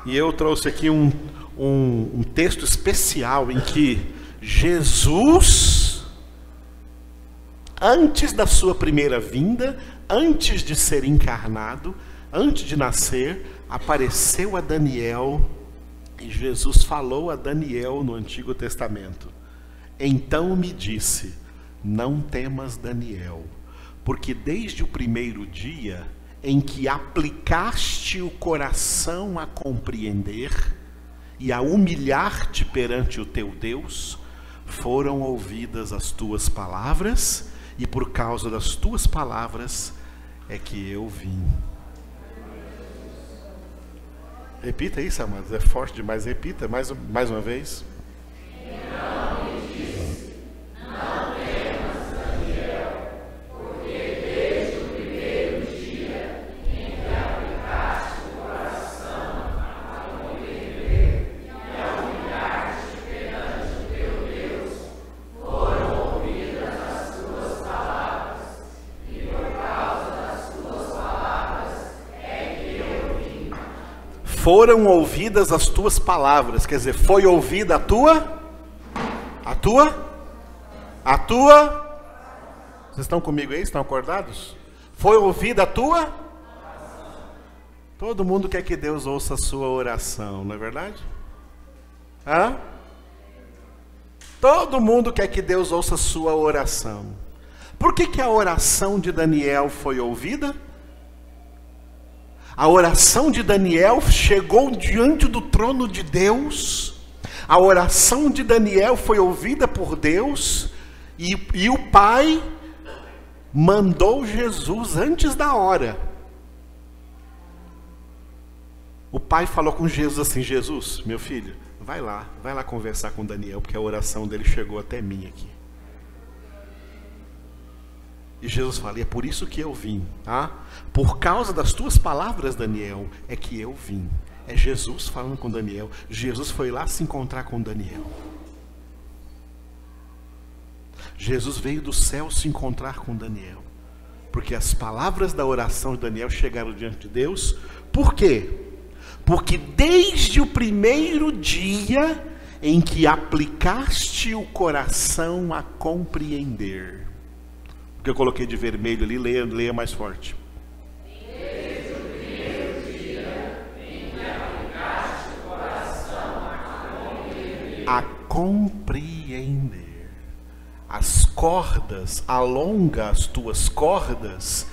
E eu trouxe aqui um texto especial em que Jesus, antes da sua primeira vinda, antes de ser encarnado, antes de nascer, apareceu a Daniel, e Jesus falou a Daniel no Antigo Testamento. Então me disse: não temas, Daniel, porque desde o primeiro dia em que aplicaste o coração a compreender e a humilhar-te perante o teu Deus, foram ouvidas as tuas palavras, e por causa das tuas palavras é que eu vim. Repita isso, amados, é forte demais. Repita mais uma vez. Então me disse: não temas, Daniel, porque desde o primeiro dia em que aplicaste o coração a compreender e a humilhar-te perante o teu Deus, foram ouvidas as tuas palavras, e por causa das tuas palavras é que eu vim. Foram ouvidas as tuas palavras, quer dizer, foi ouvida a tua? Vocês estão comigo aí? Estão acordados? Foi ouvida a tua? Todo mundo quer que Deus ouça a sua oração, não é verdade? Hã? Todo mundo quer que Deus ouça a sua oração. Por que a oração de Daniel foi ouvida? A oração de Daniel chegou diante do trono de Deus. A oração de Daniel foi ouvida por Deus. E o Pai mandou Jesus antes da hora. O Pai falou com Jesus assim: Jesus, meu filho, vai lá conversar com Daniel, porque a oração dele chegou até mim aqui. E Jesus fala: é por isso que eu vim, tá? Por causa das tuas palavras, Daniel, é que eu vim. É Jesus falando com Daniel. Jesus foi lá se encontrar com Daniel. Jesus veio do céu se encontrar com Daniel, porque as palavras da oração de Daniel chegaram diante de Deus. Por quê? Porque desde o primeiro dia em que aplicaste o coração a compreender. O que eu coloquei de vermelho ali, leia mais forte. Desde o primeiro dia em que aplicaste o coração a compreender. As cordas, alonga as tuas cordas,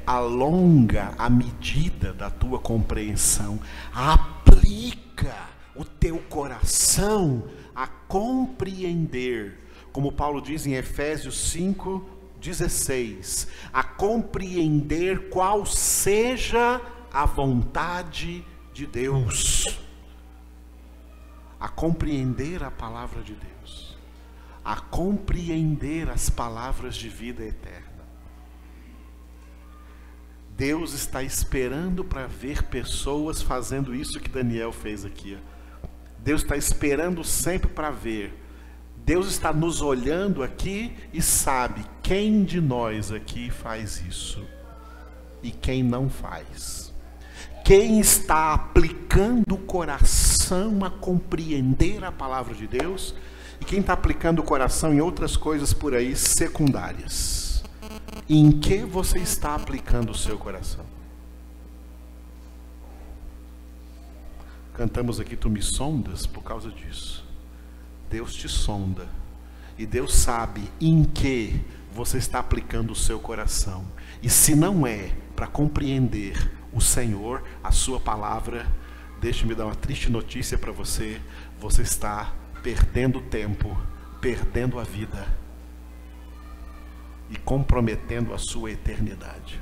alonga a medida da tua compreensão. Aplica o teu coração a compreender. Como Paulo diz em Efésios 5:16, a compreender qual seja a vontade de Deus. A compreender a palavra de Deus. A compreender as palavras de vida eterna. Deus está esperando para ver pessoas fazendo isso que Daniel fez aqui. Deus está esperando sempre para ver. Deus está nos olhando aqui e sabe quem de nós aqui faz isso e quem não faz. Quem está aplicando o coração a compreender a palavra de Deus e quem está aplicando o coração em outras coisas por aí secundárias. Em que você está aplicando o seu coração? Cantamos aqui Tu Me Sondas por causa disso. Deus te sonda e Deus sabe em que você está aplicando o seu coração. E se não é para compreender o Senhor, a sua palavra, deixe-me dar uma triste notícia para você: você está perdendo tempo, perdendo a vida e comprometendo a sua eternidade.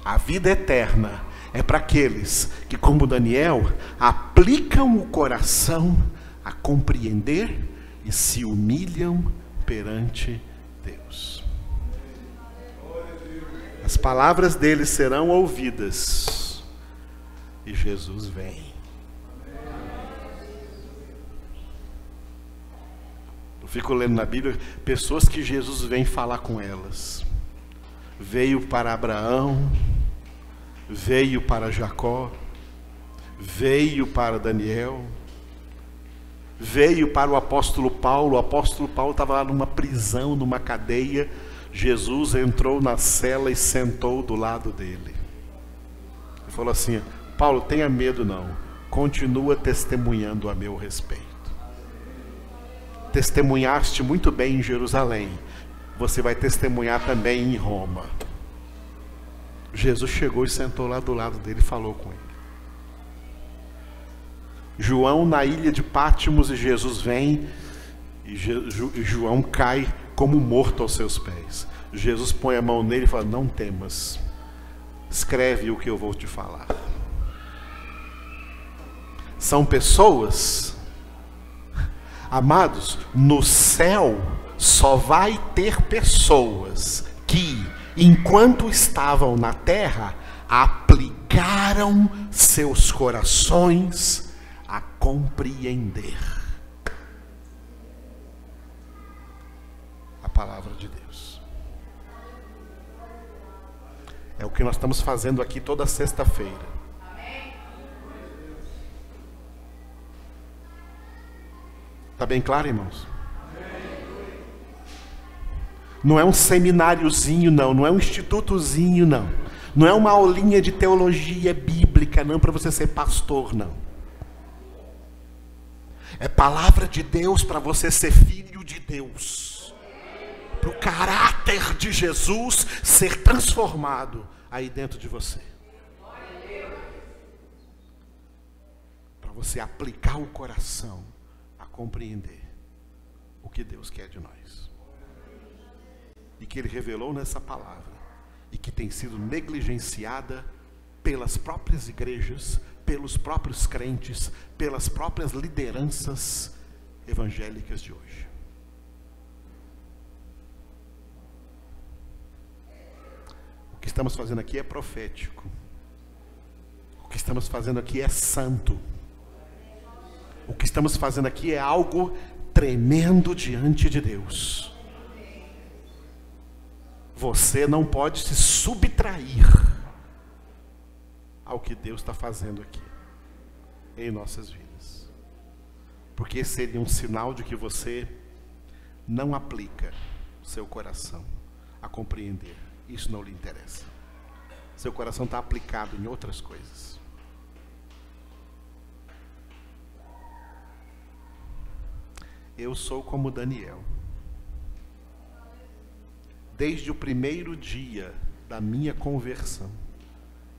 A vida eterna é para aqueles que, como Daniel, aplicam o coração a compreender e se humilham perante Deus. As palavras deles serão ouvidas e Jesus vem. Eu fico lendo na Bíblia pessoas que Jesus vem falar com elas. Veio para Abraão, veio para Jacó, veio para Daniel, veio para o apóstolo Paulo. O apóstolo Paulo estava lá numa prisão, numa cadeia. Jesus entrou na cela e sentou do lado dele. Ele falou assim: Paulo, tenha medo não, continua testemunhando a meu respeito. Testemunhaste muito bem em Jerusalém, você vai testemunhar também em Roma. Jesus chegou e sentou lá do lado dele e falou com ele. João na ilha de Pátimos, e Jesus vem e João cai como morto aos seus pés. Jesus põe a mão nele e fala: não temas, escreve o que eu vou te falar. São pessoas, amados, no céu só vai ter pessoas que, enquanto estavam na terra, aplicaram seus corações a compreender a palavra de Deus. É o que nós estamos fazendo aqui toda sexta-feira. Está bem claro, irmãos? Não é um semináriozinho, não. Não é um institutozinho, não. Não é uma aulinha de teologia bíblica, não, para você ser pastor, não. É palavra de Deus para você ser filho de Deus. Para o caráter de Jesus ser transformado aí dentro de você. Para você aplicar o coração a compreender o que Deus quer de nós. E que Ele revelou nessa palavra. E que tem sido negligenciada pelas próprias igrejas, pelos próprios crentes, pelas próprias lideranças evangélicas de hoje. O que estamos fazendo aqui é profético. O que estamos fazendo aqui é santo. O que estamos fazendo aqui é algo tremendo diante de Deus. Você não pode se subtrair ao que Deus está fazendo aqui em nossas vidas, porque esse seria um sinal de que você não aplica seu coração a compreender. Isso não lhe interessa. Seu coração está aplicado em outras coisas. Eu sou como Daniel. Desde o primeiro dia da minha conversão,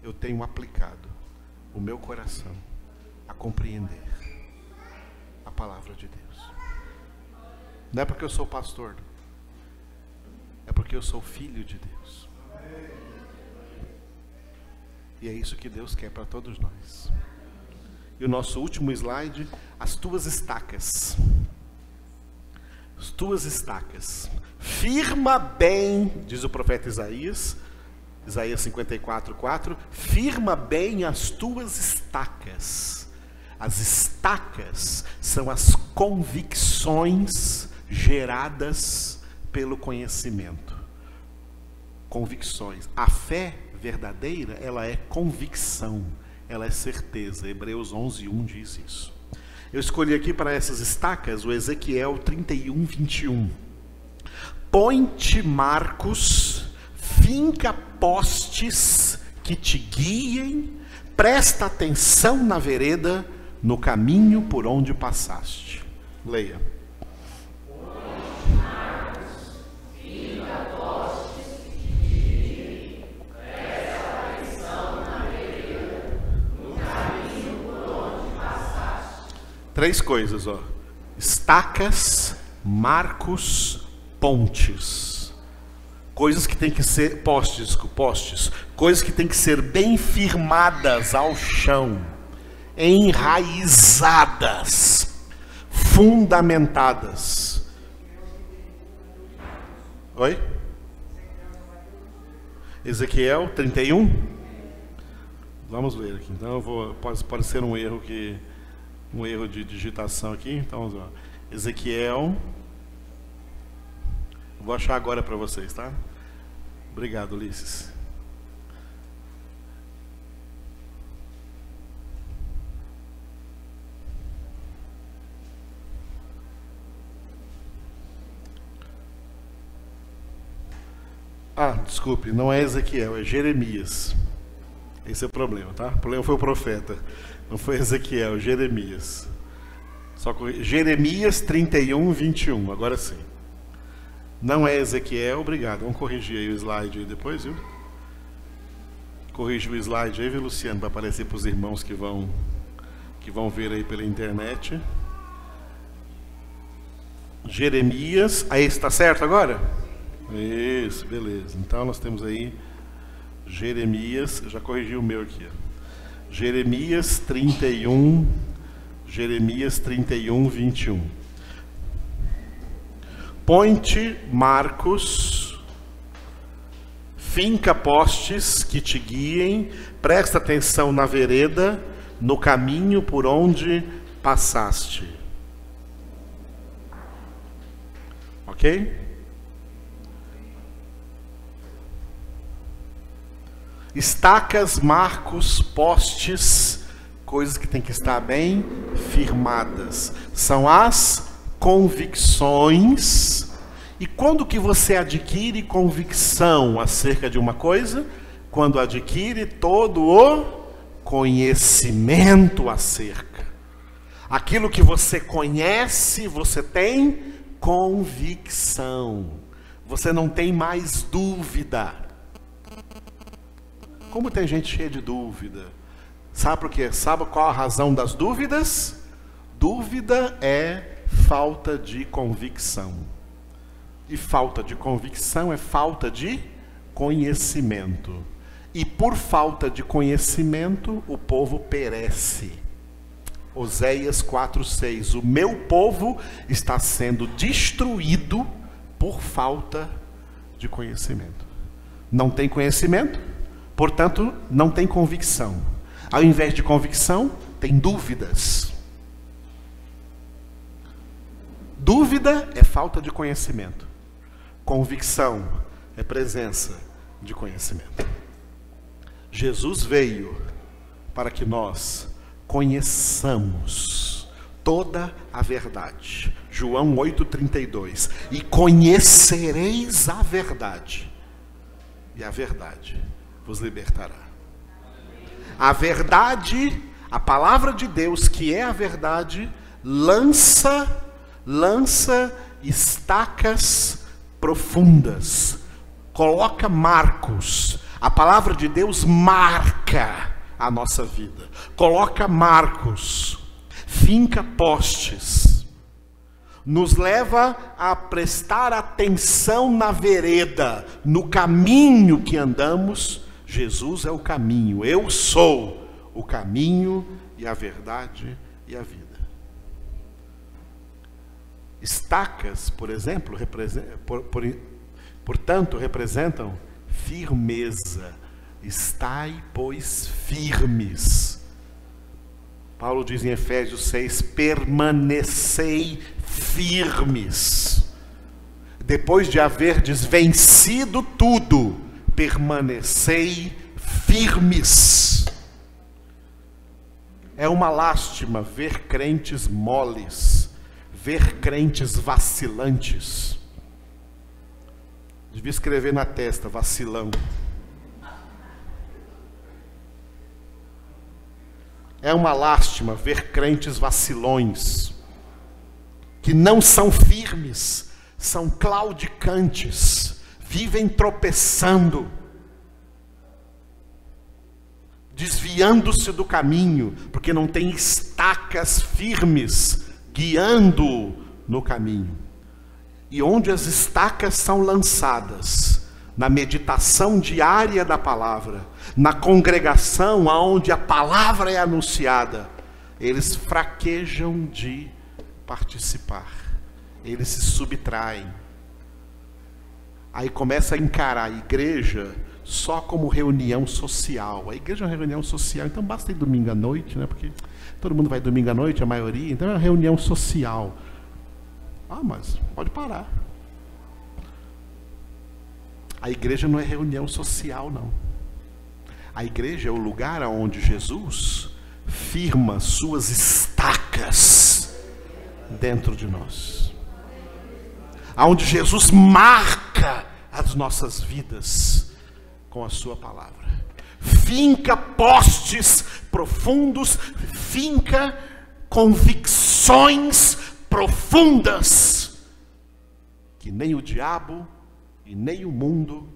eu tenho aplicado o meu coração a compreender a palavra de Deus. Não é porque eu sou pastor, é porque eu sou filho de Deus. E é isso que Deus quer para todos nós. E o nosso último slide: as tuas estacas. As tuas estacas. Firma bem, diz o profeta Isaías, Isaías 54:4, firma bem as tuas estacas. As estacas são as convicções geradas pelo conhecimento. Convicções. A fé verdadeira, ela é convicção, ela é certeza. Hebreus 11:1 diz isso. Eu escolhi aqui para essas estacas o Ezequiel 31:21. Põe-te marcos, finca postes que te guiem, presta atenção na vereda, no caminho por onde passaste. Leia. Põe-te marcos, finca postes que te guiem, presta atenção na vereda, no caminho por onde passaste. 3 coisas, ó. Estacas, marcos, pontes. Coisas que tem que ser, postes, coisas que tem que ser bem firmadas ao chão, enraizadas, fundamentadas. Oi? Ezequiel 31? Vamos ler aqui. Então pode ser um erro de digitação aqui. Então vamos lá. Ezequiel. Vou achar agora para vocês, tá? Obrigado, Ulisses. Desculpe, não é Ezequiel, é Jeremias. Esse é o problema, tá? O problema foi o profeta. Não foi Ezequiel, Jeremias. Só que Jeremias 31, 21, agora sim. Não é Ezequiel, obrigado. Vamos corrigir aí o slide aí depois, viu? Corrige o slide aí, viu, Luciano, para aparecer para os irmãos que vão ver aí pela internet. Jeremias, aí está certo agora? Isso, beleza. Então nós temos aí Jeremias, eu já corrigi o meu aqui, ó. Jeremias 31, 21. Ponte Marcos, finca postes que te guiem, presta atenção na vereda, no caminho por onde passaste. Ok? Estacas, marcos, postes, coisas que tem que estar bem firmadas. São as convicções. E quando que você adquire convicção acerca de uma coisa? Quando adquire todo o conhecimento acerca. Aquilo que você conhece, você tem convicção. Você não tem mais dúvida. Como tem gente cheia de dúvida? Sabe por quê? Sabe qual a razão das dúvidas? Dúvida é falta de convicção. E falta de convicção é falta de conhecimento. E por falta de conhecimento, o povo perece. Oséias 4:6. O meu povo está sendo destruído por falta de conhecimento. Não tem conhecimento, portanto, não tem convicção. Ao invés de convicção, tem dúvidas. Dúvida é falta de conhecimento. Convicção é presença de conhecimento. Jesus veio para que nós conheçamos toda a verdade. João 8:32. E conhecereis a verdade, e a verdade vos libertará. A verdade, a palavra de Deus, que é a verdade, lança estacas profundas, coloca marcos. A palavra de Deus marca a nossa vida, coloca marcos, finca postes, nos leva a prestar atenção na vereda, no caminho que andamos. Jesus é o caminho, eu sou o caminho e a verdade e a vida. Estacas, por exemplo, portanto, representam firmeza. Estai, pois, firmes. Paulo diz em Efésios 6, permanecei firmes. Depois de haverdes vencido tudo, permanecei firmes. É uma lástima ver crentes moles, ver crentes vacilantes. Devia escrever na testa, vacilão. É uma lástima ver crentes vacilões, que não são firmes, são claudicantes, vivem tropeçando, desviando-se do caminho, porque não tem estacas firmes guiando no caminho. E onde as estacas são lançadas, na meditação diária da palavra, na congregação onde a palavra é anunciada, eles fraquejam de participar, eles se subtraem. Aí começa a encarar a igreja só como reunião social. A igreja é uma reunião social, então basta ir domingo à noite, né? Porque todo mundo vai domingo à noite, a maioria, então é uma reunião social. Ah, mas pode parar. A igreja não é reunião social, não. A igreja é o lugar onde Jesus firma suas estacas dentro de nós. Onde Jesus marca as nossas vidas com a sua palavra. Finca postes profundos, finca convicções profundas que nem o diabo e nem o mundo,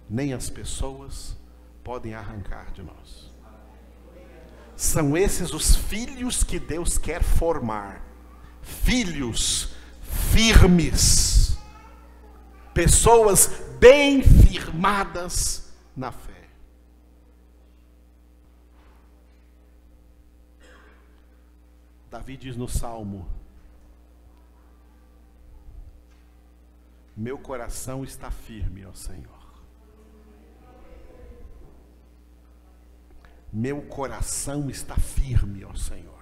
nem as pessoas podem arrancar de nós. São esses os filhos que Deus quer formar. Filhos firmes. Pessoas bem firmadas na fé. Davi diz no Salmo: meu coração está firme, ó Senhor. Meu coração está firme, ó Senhor.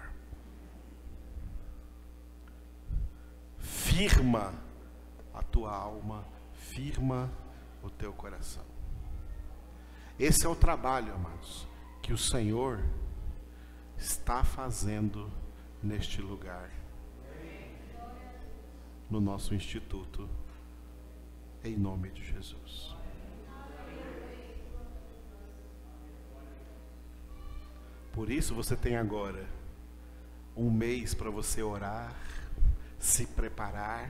Firma a tua alma, firma o teu coração. Esse é o trabalho, amados, que o Senhor está fazendo neste lugar, no nosso instituto, em nome de Jesus. Por isso você tem agora um mês para você orar, se preparar,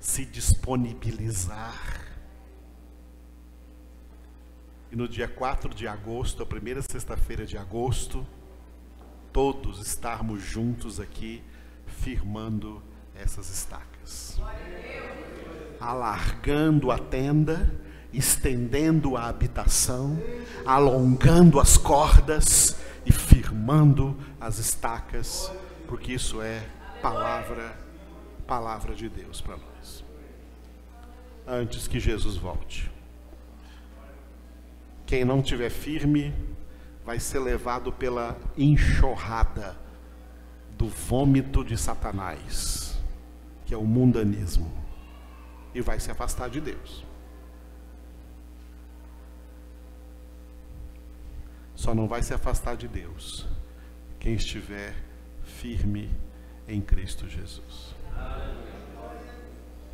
se disponibilizar. E no dia 4 de agosto, a primeira sexta-feira de agosto, todos estarmos juntos aqui, firmando essas estacas. Alargando a tenda, estendendo a habitação, alongando as cordas e firmando as estacas, porque isso é palavra de Deus para nós. Antes que Jesus volte. Quem não estiver firme vai ser levado pela enxurrada do vômito de Satanás, que é o mundanismo, e vai se afastar de Deus. Só não vai se afastar de Deus quem estiver firme em Cristo Jesus.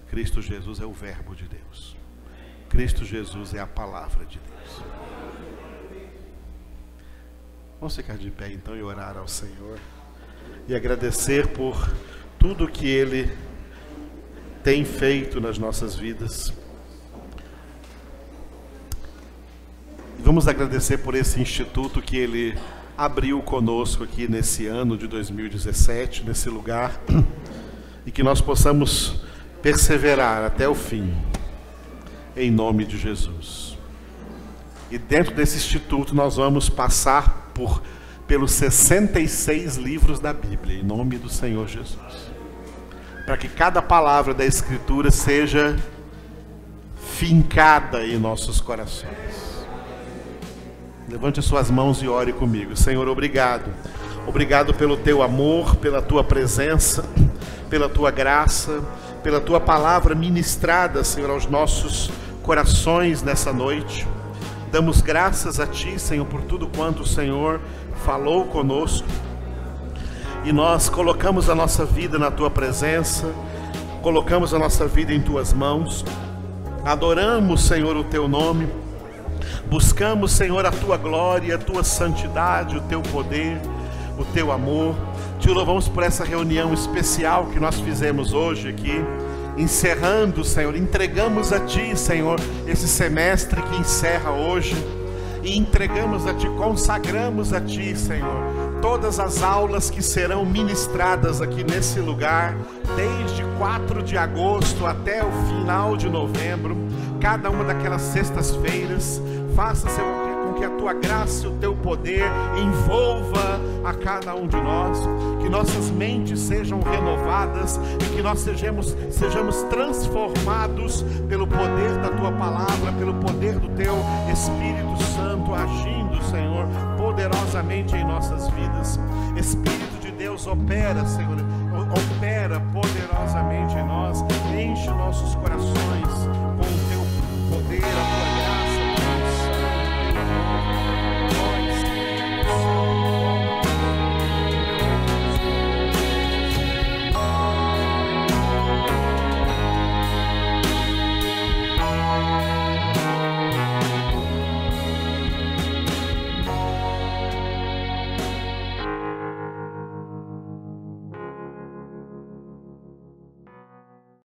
Cristo Jesus é o verbo de Deus. Cristo Jesus é a palavra de Deus. Vamos ficar de pé então e orar ao Senhor e agradecer por tudo que Ele tem feito nas nossas vidas. Vamos agradecer por esse instituto que Ele abriu conosco aqui nesse ano de 2017, nesse lugar, e que nós possamos perseverar até o fim, em nome de Jesus. E dentro desse instituto nós vamos passar pelos 66 livros da Bíblia, em nome do Senhor Jesus, para que cada palavra da Escritura seja fincada em nossos corações. Levante as suas mãos e ore comigo. Senhor, obrigado. Obrigado pelo teu amor, pela tua presença, pela tua graça, pela tua palavra ministrada, Senhor, aos nossos corações nessa noite. Damos graças a ti, Senhor, por tudo quanto o Senhor falou conosco. E nós colocamos a nossa vida na tua presença, colocamos a nossa vida em tuas mãos. Adoramos, Senhor, o teu nome. Buscamos, Senhor, a tua glória, a tua santidade, o teu poder, o teu amor. Te louvamos por essa reunião especial que nós fizemos hoje aqui, encerrando, Senhor, entregamos a ti, Senhor, esse semestre que encerra hoje, e entregamos a ti, consagramos a ti, Senhor, todas as aulas que serão ministradas aqui nesse lugar, desde 4 de agosto até o final de novembro, cada uma daquelas sextas-feiras, faça com que a tua graça e o teu poder envolva a cada um de nós, que nossas mentes sejam renovadas e que nós sejamos transformados pelo poder da tua palavra, pelo poder do teu Espírito Santo agindo, Senhor, poderosamente em nossas vidas. Espírito de Deus, opera, Senhor,